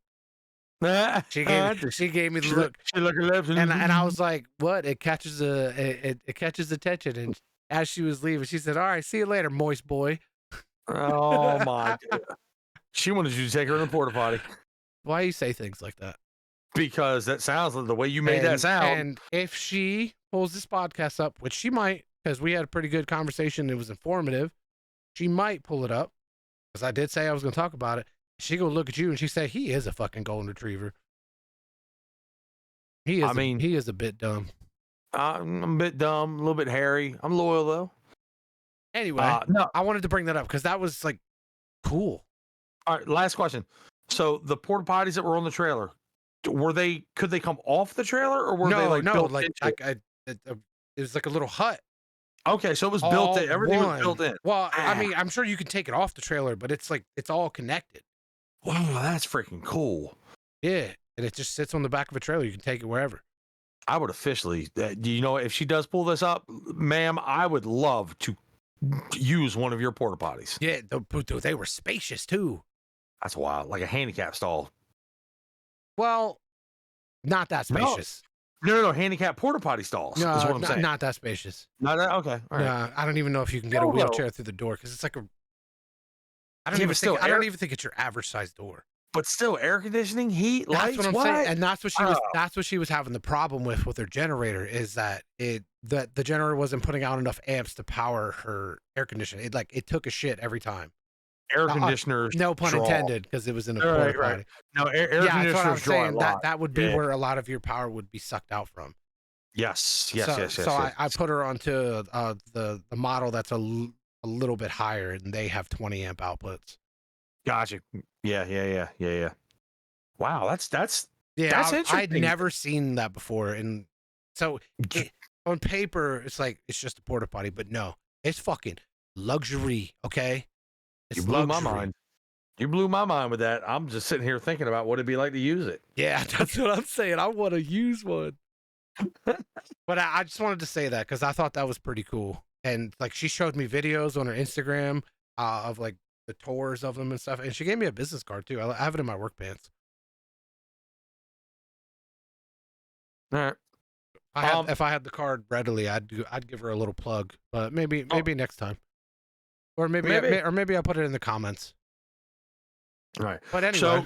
She gave me the look. She looked at and I was like, "What?" It catches it catches attention. And as she was leaving, she said, "All right, see you later, moist boy." Oh my God. She wanted you to take her in the porta potty. Why you say things like that? Because that sounds like the way you made that sound. And if she pulls this podcast up, which she might, because we had a pretty good conversation, it was informative. She might pull it up because I did say I was going to talk about it. She go look at you and she said he is a fucking golden retriever. He is. He is a bit dumb. I'm a bit dumb, a little bit hairy. I'm loyal though. Anyway, no, I wanted to bring that up because that was like cool. All right, last question. So the porta potties that were on the trailer, could they come off the trailer or were they built into it was like a little hut. Okay, so it was built in. Everything was built in. Well, I mean, I'm sure you can take it off the trailer, but it's all connected. Wow, that's freaking cool. Yeah, and it just sits on the back of a trailer. You can take it wherever. I would officially, if she does pull this up, ma'am, I would love to use one of your porta potties. Yeah, they were spacious too. That's wild, like a handicap stall. Well, not that spacious. No, handicap porta potty stalls. No, is what I'm saying. Not that spacious. Not that. Okay, all right. No, I don't even know if you can get a wheelchair through the door because it's like a. I don't even think it's your average size door. But still, air conditioning, heat, lights. That's what I'm saying, and that's what she was having the problem with her generator is that the generator wasn't putting out enough amps to power her air conditioning. It took a shit every time. Air conditioners. No pun intended, because it was in a porta potty. No, air conditioners that's what I'm draw saying. a lot. That would be where a lot of your power would be sucked out from. Yes. So I put her onto the model that's a little bit higher, and they have 20 amp outputs. Gotcha. Yeah. Wow, that's interesting. I'd never seen that before, and so on paper it's just a porta potty, but no, it's fucking luxury. Okay, you blew my mind. You blew my mind with that. I'm just sitting here thinking about what it'd be like to use it. Yeah, that's what I'm saying. I want to use one. But I just wanted to say that because I thought that was pretty cool. And she showed me videos on her Instagram of the tours of them and stuff. And she gave me a business card too. I have it in my work pants. All right. If I had the card readily, I'd give her a little plug. But maybe next time. Or maybe I'll put it in the comments. All right. But anyway. So,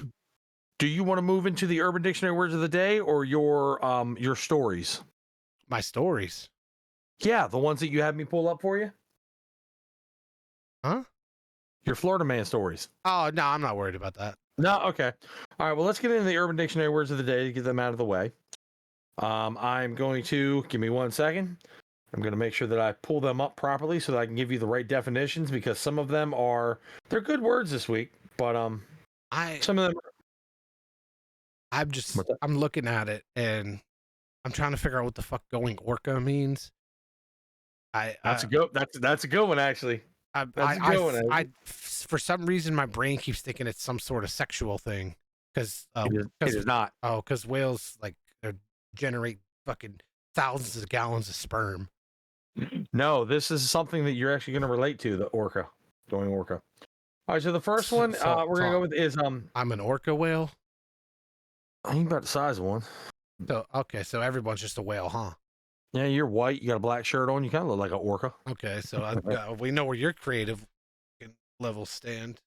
do you want to move into the Urban Dictionary words of the day or your stories? My stories. Yeah, the ones that you had me pull up for you. Huh? Your Florida man stories. Oh, no, I'm not worried about that. No, okay. All right, well, let's get into the Urban Dictionary words of the day to get them out of the way. I'm going to give me 1 second. I'm going to make sure that I pull them up properly so that I can give you the right definitions because some of them they're good words this week, but some of them. I'm looking at it and I'm trying to figure out what the fuck going orca means. That's a good one actually. For some reason my brain keeps thinking it's some sort of sexual thing because it is not. Oh, because whales generate fucking thousands of gallons of sperm. No, this is something that you're actually going to relate to, the orca, going orca. All right, so the first one we're going to go with is I'm an orca whale. I ain't about the size of one. So everyone's just a whale, huh? Yeah, you're white. You got a black shirt on. You kind of look like an orca. Okay, so we know where your creative levels stand.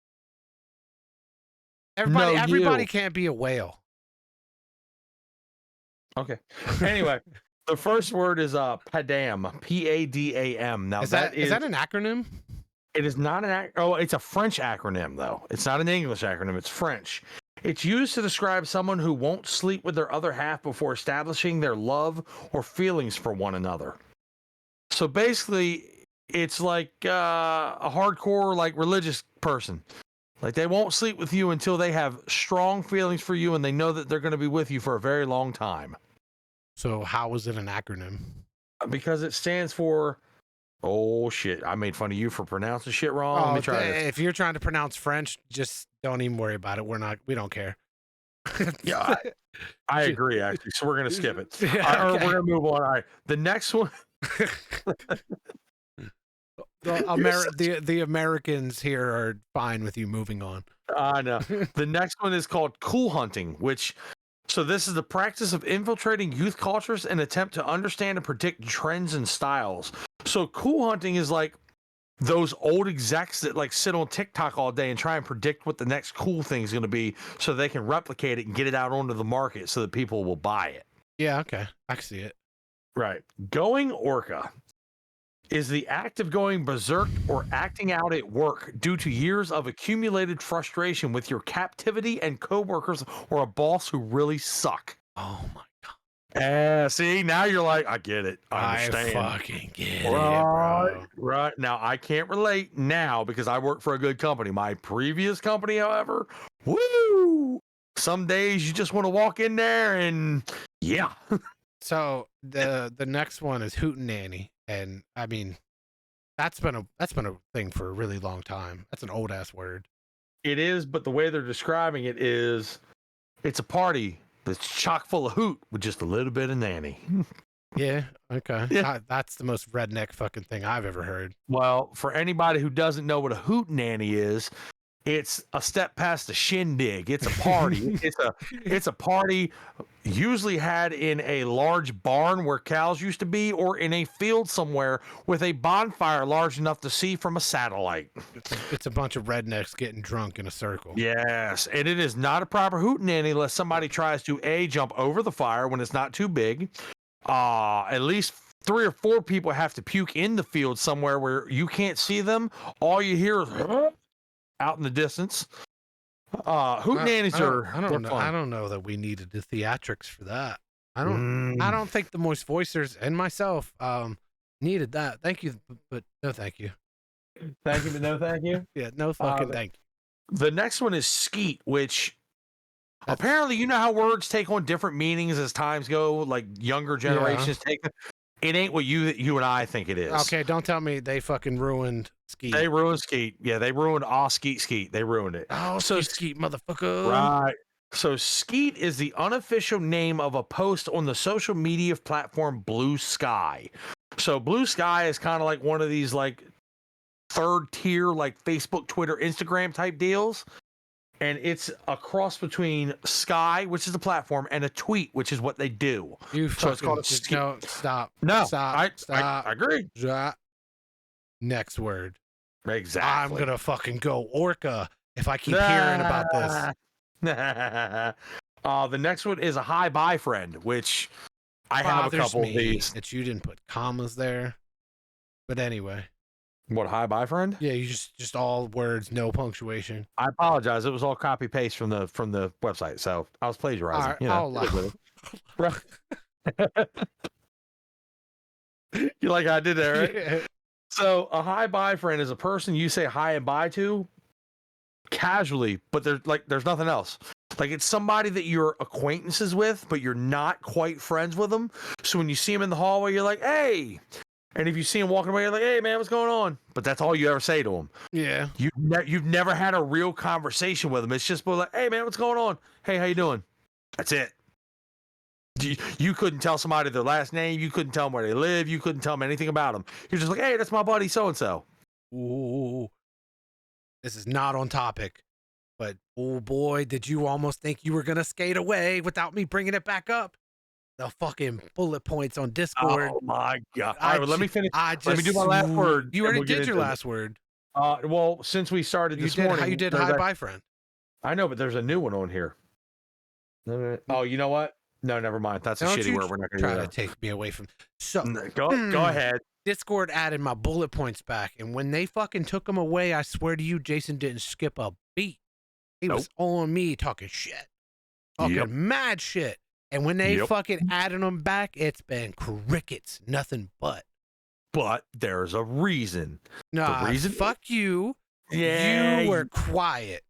Everybody can't be a whale. Okay. Anyway, the first word is padam. Padam. Now is that an acronym? It is not it's a French acronym though. It's not an English acronym. It's French. It's used to describe someone who won't sleep with their other half before establishing their love or feelings for one another. So basically, it's like a hardcore, like religious person. Like they won't sleep with you until they have strong feelings for you and they know that they're going to be with you for a very long time. So how is it an acronym? Because it stands for, oh shit, I made fun of you for pronouncing shit wrong. Let me try this. If you're trying to pronounce French, just don't even worry about it. We don't care. Yeah, I agree, actually. So we're going to skip it. Yeah, Or okay. we're going to move on. All right. The next one. The Americans here are fine with you moving on. I know. The next one is called cool hunting, so this is the practice of infiltrating youth cultures and attempt to understand and predict trends and styles. So cool hunting is like those old execs that like sit on TikTok all day and try and predict what the next cool thing is going to be so they can replicate it and get it out onto the market so that people will buy it. Yeah, okay. I can see it. Right. Going orca is the act of going berserk or acting out at work due to years of accumulated frustration with your captivity and coworkers or a boss who really suck. Oh my god. See, now you're like, I get it. I understand. I fucking get it, bro. Right. Now, I can't relate now because I work for a good company. My previous company, however, woo! Some days you just want to walk in there and yeah. So the next one is hootenanny. And I mean, that's been a thing for a really long time. That's an old ass word. It is, but the way they're describing it is, it's a party that's chock full of hoot with just a little bit of nanny. Yeah. Okay. Yeah. That's the most redneck fucking thing I've ever heard. Well, for anybody who doesn't know what a hoot nanny is, it's a step past the shindig. It's a party. it's a party usually had in a large barn where cows used to be, or in a field somewhere with a bonfire large enough to see from a satellite. It's a bunch of rednecks getting drunk in a circle. Yes, and it is not a proper hootenanny unless somebody tries to jump over the fire when it's not too big. At least 3 or 4 people have to puke in the field somewhere where you can't see them. All you hear is out in the distance. Hootenannies are. I don't know that we needed the theatrics for that. I don't think the Moist Voicers and myself needed that. Thank you, but no thank you. Thank you, but no thank you. Yeah, no fucking thank you. The next one is skeet, which apparently, you know how words take on different meanings as times go, like younger generations take them. It ain't what you and I think it is. Okay, don't tell me they fucking ruined skeet. They ruined skeet. Yeah, they ruined skeet. They ruined it. Oh, so skeet, motherfucker. Right. So skeet is the unofficial name of a post on the social media platform Blue Sky. So Blue Sky is kind of like one of these like third tier, like Facebook, Twitter, Instagram type deals. And it's a cross between Sky, which is the platform, and a tweet, which is what they do. So it's called stop. No, stop. I agree. Stop. Next word. Exactly. I'm gonna fucking go orca if I keep hearing about this. The next one is a hi bye friend, which I have a couple of these. That you didn't put commas there, but anyway. What, hi bye friend? Yeah, you just all words, no punctuation. I apologize. It was all copy paste from the website, so I was plagiarizing. You like how I did that, right? Yeah. So a hi bye friend is a person you say hi and bye to casually, but there's nothing else. Like it's somebody that you're acquaintances with, but you're not quite friends with them. So when you see them in the hallway, you're like, hey. And if you see him walking away, you're like, hey, man, what's going on? But that's all you ever say to him. Yeah. You've never had a real conversation with him. It's just like, hey, man, what's going on? Hey, how you doing? That's it. You couldn't tell somebody their last name. You couldn't tell them where they live. You couldn't tell them anything about them. You're just like, hey, that's my buddy so-and-so. Ooh. This is not on topic. But, oh, boy, did you almost think you were going to skate away without me bringing it back up? The fucking bullet points on Discord. Oh my god! All right, well, let me finish. Let me do my last word. You already did your last word. Well, since we started this morning, you did hi bye friend. I know, but there's a new one on here. Oh, you know what? No, never mind. That's a shitty word. We're not going to try to take me away from. So go ahead. Discord added my bullet points back, and when they fucking took them away, I swear to you, Jason didn't skip a beat. He was on me talking shit, talking mad shit. And when they fucking added them back, it's been crickets, nothing but. but there's a reason. Nah, The reason, fuck you. yeah, You were quiet.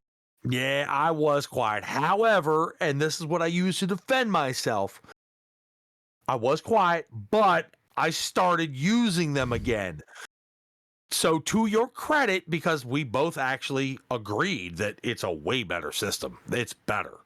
yeah, I was quiet. However, and this is what I use to defend myself. I was quiet, but I started using them again. So to your credit, because we both actually agreed that it's a way better system. It's better.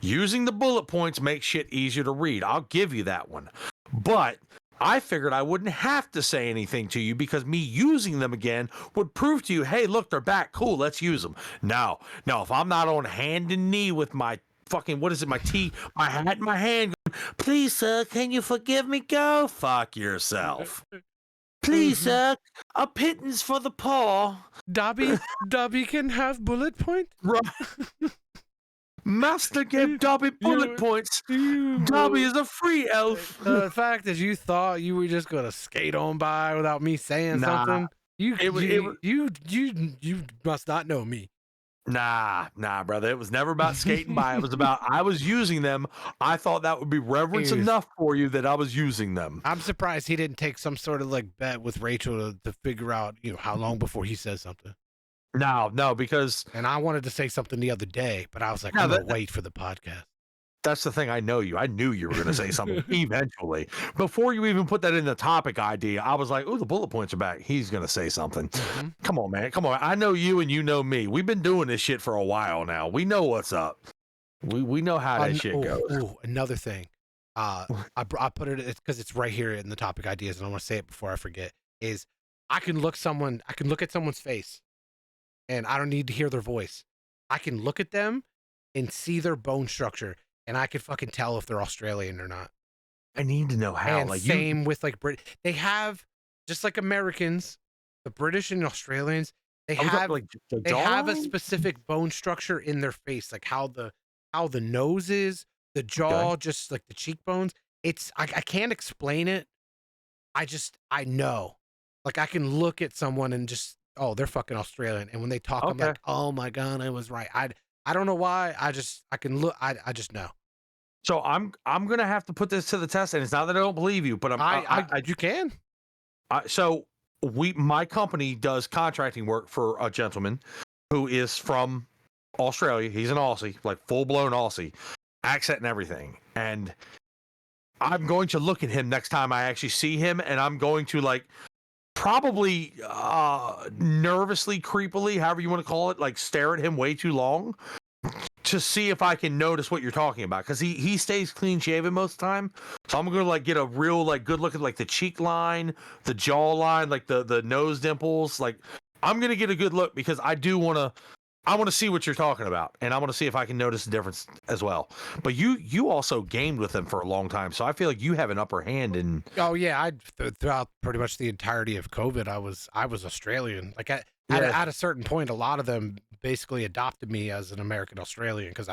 Using the bullet points makes shit easier to read. I'll give you that one. But I figured I wouldn't have to say anything to you because me using them again would prove to you, hey, look, they're back. Cool, let's use them. No, if I'm not on hand and knee with my fucking, what is it, my hat in my hand, going, please, sir, can you forgive me? Go fuck yourself. Please, sir, a pittance for the poor. Dobby can have bullet point? Right. Master gave Dobby bullet points. Dobby is a free elf. The fact that you thought you were just gonna skate on by without me saying something, you must not know me. Nah, brother. It was never about skating by. It was about I was using them. I thought that would be reverence enough for you that I was using them. I'm surprised he didn't take some sort of like bet with Rachel to figure out, how long before he says something. No, because and I wanted to say something the other day, but I was like, I'm gonna wait for the podcast. That's the thing. I know you. I knew you were going to say something eventually. Before you even put that in the topic idea, I was like, oh, the bullet points are back. He's going to say something. Mm-hmm. Come on, man. Come on. I know you and you know me. We've been doing this shit for a while now. We know what's up. We know how that shit goes. Another thing. I put it because it's right here in the topic ideas, and I want to say it before I forget, is I can look at someone's face, and I don't need to hear their voice. I can look at them and see their bone structure. And I could fucking tell if they're Australian or not. I need to know how. And same with like they have, just like Americans, the British and Australians, they have a specific bone structure in their face, like how the nose is, the jaw, just like the cheekbones. It's I can't explain it. I know. Like I can look at someone and just, oh, they're fucking Australian. And when they talk, I'm like, oh my God, I was right. I don't know why. I can look. I just know. So I'm gonna have to put this to the test, and it's not that I don't believe you, but you can. So my company does contracting work for a gentleman who is from Australia. He's an Aussie, like full blown Aussie, accent and everything. And I'm going to look at him next time I actually see him, and I'm going to like probably nervously, creepily, however you want to call it, like stare at him way too long to see if I can notice what you're talking about, because he stays clean shaven most of the time. So I'm gonna like get a real like good look at like the cheek line, the jaw line, like the nose dimples. Like I'm gonna get a good look because I want to see what you're talking about, and I want to see if I can notice the difference as well. But you also gamed with them for a long time, so I feel like you have an upper hand in. Oh yeah, throughout pretty much the entirety of COVID, I was Australian. Like at a certain point, a lot of them basically adopted me as an American Australian because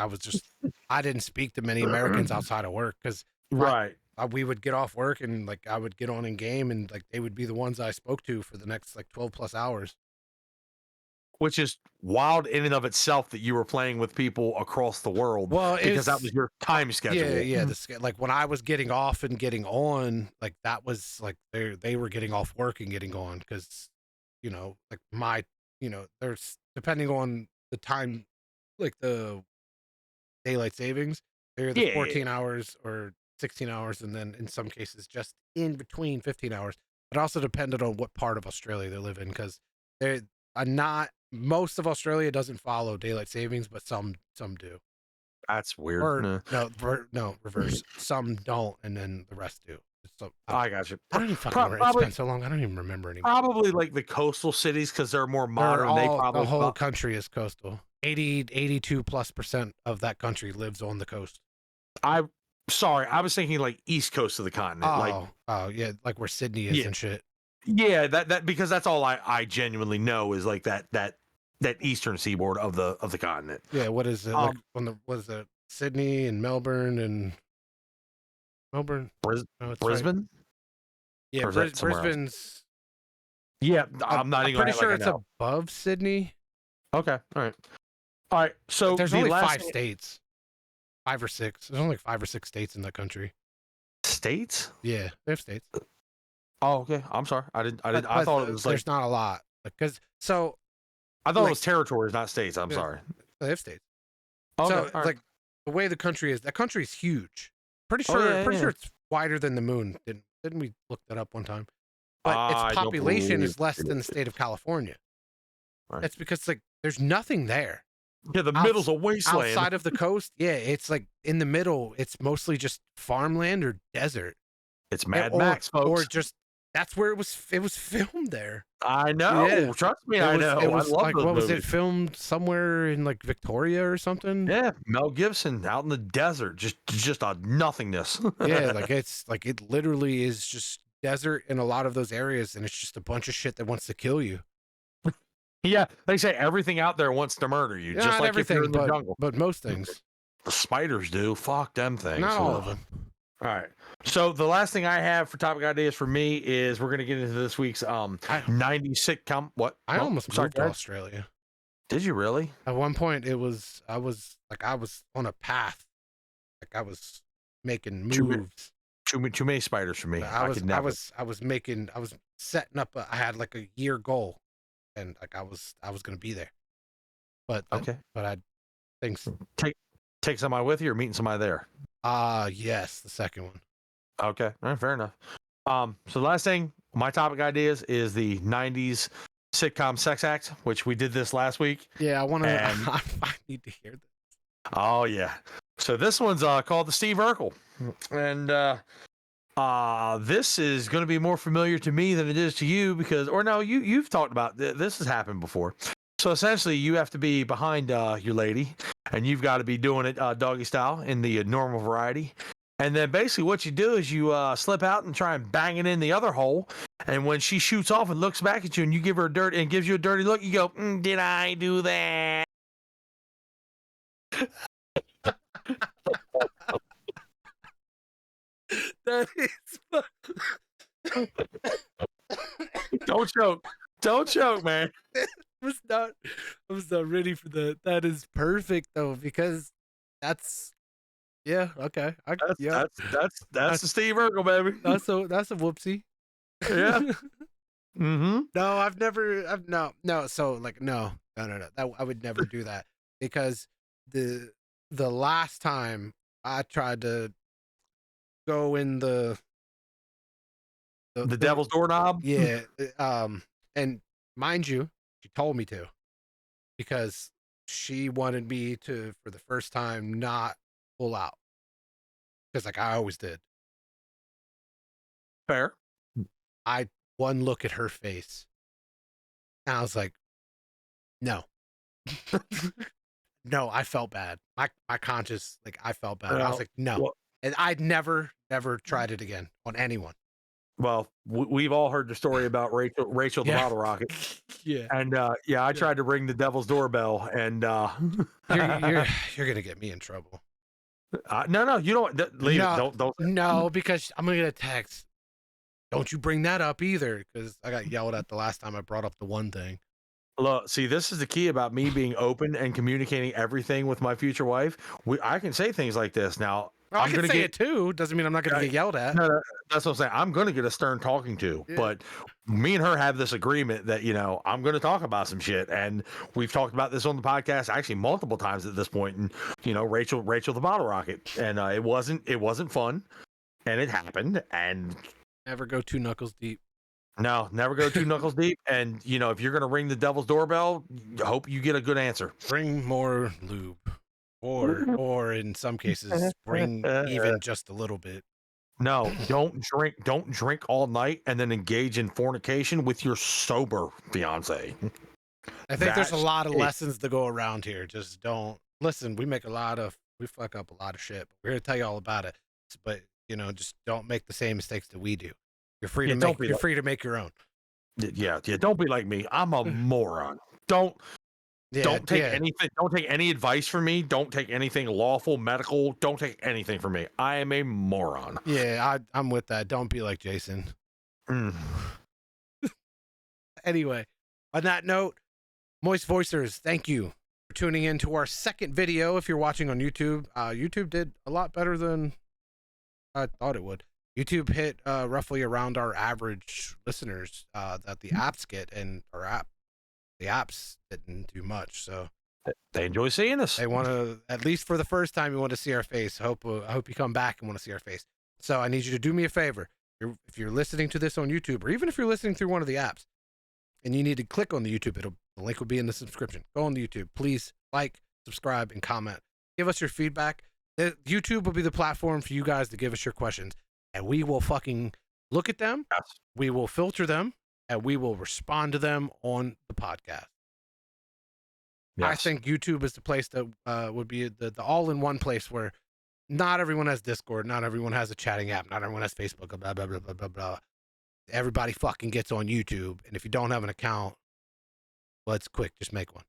I didn't speak to many Americans outside of work because we would get off work and like I would get on in game and like they would be the ones I spoke to for the next like 12 plus hours. Which is wild in and of itself that you were playing with people across the world. Well, because that was your time schedule. Yeah. Like when I was getting off and getting on, like that was like they were getting off work and getting on because, like there's depending on the time, like the daylight savings, they're the 14 hours or 16 hours, and then in some cases just in between 15 hours. It also depended on what part of Australia they live in because they're not. Most of Australia doesn't follow daylight savings, but some do. That's weird. Or, no, reverse. Some don't, and then the rest do. So, I got you. I don't even fucking remember. It's been so long. I don't even remember anymore. Probably like the coastal cities because they're more modern. The whole country is coastal. 82+% of that country lives on the coast. Sorry, I was thinking like east coast of the continent. Yeah, like where Sydney is and shit. Yeah, that because that's all I genuinely know is like that eastern seaboard of the continent. Yeah, what is it? Like what is it? Sydney and Melbourne and Brisbane? Right. Yeah, Brisbane's. Yeah, I'm pretty sure it's above Sydney. Okay, all right. So there's only 5 states, 5 or 6. There's only 5 or 6 states in the country. States? Yeah, they have states. Oh, okay. I'm sorry. I thought it was like there's not a lot because so I thought it like was territories, not states. I'm uh, sorry. they have states. Okay. So All right. like the way the country is, that country is huge. Oh yeah, Pretty yeah. sure it's wider than the moon. Didn't we look that up one time? But its I don't population believe is less than the it. state of California. Right. That's because like there's nothing there. Yeah, the middle's Outs- a wasteland. Outside of the coast, yeah, it's like in the middle. It's mostly just farmland or desert, It's Mad or Max, folks. just that's where it was. It was filmed there. I know. Yeah, Trust me, I know. It I was love like those what was it movies. filmed somewhere in like Victoria or something? Yeah, Mel Gibson out in the desert, just a nothingness. Yeah, like it's like it literally is just desert in a lot of those areas, and it's just a bunch of shit that wants to kill you. Yeah, they say everything out there wants to murder you, just Not like if you're everything, in the jungle. but most things. The spiders do. Fuck them things. Not all Ugh. of them. All right. So the last thing I have for topic ideas for me is we're gonna get into this week's 90s sitcom. What? I Oh, almost sorry, moved go to ahead. Australia. Did you really? At one point, I was on a path, like I was making Too ma- moves. Too many spiders for me. I could never. I was setting up. I had like a year goal, and like I was gonna be there. But Okay. but I things. Take somebody with you or meeting somebody there. Yes, the second one. Okay. All right, fair enough. So the last thing, my topic ideas is the 90s sitcom sex act, which we did this last week. Yeah, I want to. And- I need to hear this. Oh yeah. So this one's called the Steve Urkel. And this is going to be more familiar to me than it is to you because or no, you've talked about this has happened before. So essentially you have to be behind your lady and you've got to be doing it doggy style in the normal variety. And then basically what you do is you slip out and try and bang it in the other hole. And when she shoots off and looks back at you and you give her a dirt and gives you a dirty look, you go, did I do that? That is. Don't choke. Don't choke, man. I was not ready for that. That is perfect though, because that's yeah, okay. That's the Steve Urkel, baby. That's a whoopsie. Yeah. Mm-hmm. No, I've no. So like no. That I would never do that because the last time I tried to go in The devil's doorknob. yeah, and mind you, she told me to because she wanted me to for the first time not pull out because like I always did. Fair. I one look at her face and I was like, no. No, I felt bad. My conscience, like I felt bad. I was like, no. Well, And I'd never tried it again on anyone. well, we've all heard the story about Rachel the Yeah. bottle rocket. Yeah. And I tried to ring the devil's doorbell and You're gonna get me in trouble. no, you don't leave No, it. Don't No, because I'm gonna get a text. Don't you bring that up either, because I got yelled at the last time I brought up the one thing. Look, see, this is the key about me being open and communicating everything with my future wife. I can say things like this now. Well, I can gonna say get it too. Doesn't mean I'm not gonna get yelled at. no, that's what I'm saying. I'm going to get a stern talking to, Yeah. but me and her have this agreement that I'm going to talk about some shit, and we've talked about this on the podcast actually multiple times at this point. And Rachel the bottle rocket, and it wasn't fun, and it happened, and Never go 2 knuckles deep. no, never go 2 knuckles deep. And if you're going to ring the devil's doorbell, hope you get a good answer. Bring more lube, or in some cases, bring even just a little bit. No, don't drink all night and then engage in fornication with your sober fiance. I think there's a That's lot of it. lessons to go around here. Just don't listen. We fuck up a lot of shit. We're gonna tell you all about it, but just don't make the same mistakes that we do. You're free to make. You're free to make your own. Yeah. Don't be like me. I'm a moron. Don't take anything. Don't take any advice from me. Don't take anything lawful, medical. Don't take anything from me. I am a moron. Yeah, I'm with that. Don't be like Jason. Mm. Anyway, on that note, Moist Voicers, thank you for tuning in to our second video. If you're watching on YouTube, YouTube did a lot better than I thought it would. YouTube hit roughly around our average listeners that the apps get, and the apps didn't do much. So They enjoy seeing us. they want to, at least for the first time, you want to see our face. I hope you come back and want to see our face. So I need you to do me a favor. If you're listening to this on YouTube, or even if you're listening through one of the apps, and you need to click on the YouTube, the link will be in the subscription. Go on the YouTube, please like, subscribe, and comment. Give us your feedback. YouTube will be the platform for you guys to give us your questions, and we will fucking look at them. Yes. We will filter them, and we will respond to them on the podcast. Yes. I think YouTube is the place that would be the all-in-one place where not everyone has Discord, not everyone has a chatting app, not everyone has Facebook, blah, blah, blah, blah, blah, blah. Everybody fucking gets on YouTube, and if you don't have an account, well, it's quick, just make one.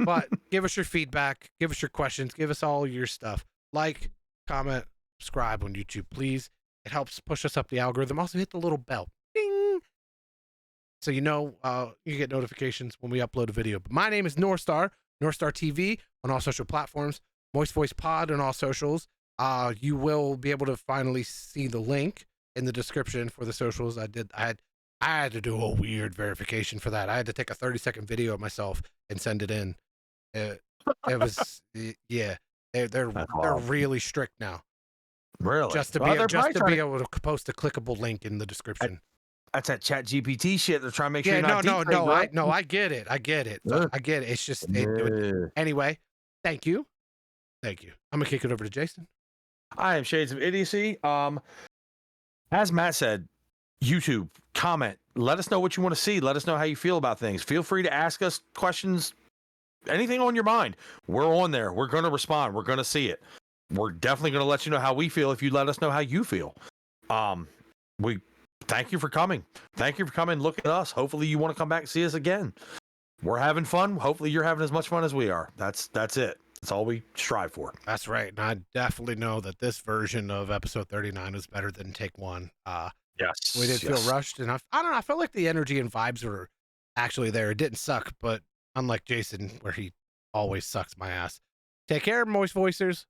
But give us your feedback, give us your questions, give us all your stuff. Like, comment, subscribe on YouTube, please. It helps push us up the algorithm. Also, hit the little bell. Ding! So you know you get notifications when we upload a video. But my name is Norstar, Norstar TV on all social platforms, Moist Voice Pod on all socials. You will be able to finally see the link in the description for the socials. I had to do a weird verification for that. I had to take a 30-second video of myself and send it in. It was yeah. They're really strict now. Really? Just to be able to post a clickable link in the description. That's that Chat GPT shit. They're trying to make sure. I get it. I get it. It's just anyway. Thank you. I'm gonna kick it over to Jason. I am Shades of Idiocy. As Matt said, YouTube, comment, let us know what you want to see. Let us know how you feel about things. Feel free to ask us questions, anything on your mind. We're on there. We're going to respond. We're going to see it. We're definitely going to let you know how we feel if you let us know how you feel. We thank you for coming. Thank you for coming. Look at us. Hopefully you want to come back and see us again. We're having fun. Hopefully you're having as much fun as we are. That's it. That's all we strive for. That's right. And I definitely know that this version of episode 39 is better than take one. Yes. We did feel rushed, and I don't know. I felt like the energy and vibes were actually there. It didn't suck, but unlike Jason, where he always sucks my ass. Take care, Moist Voicers.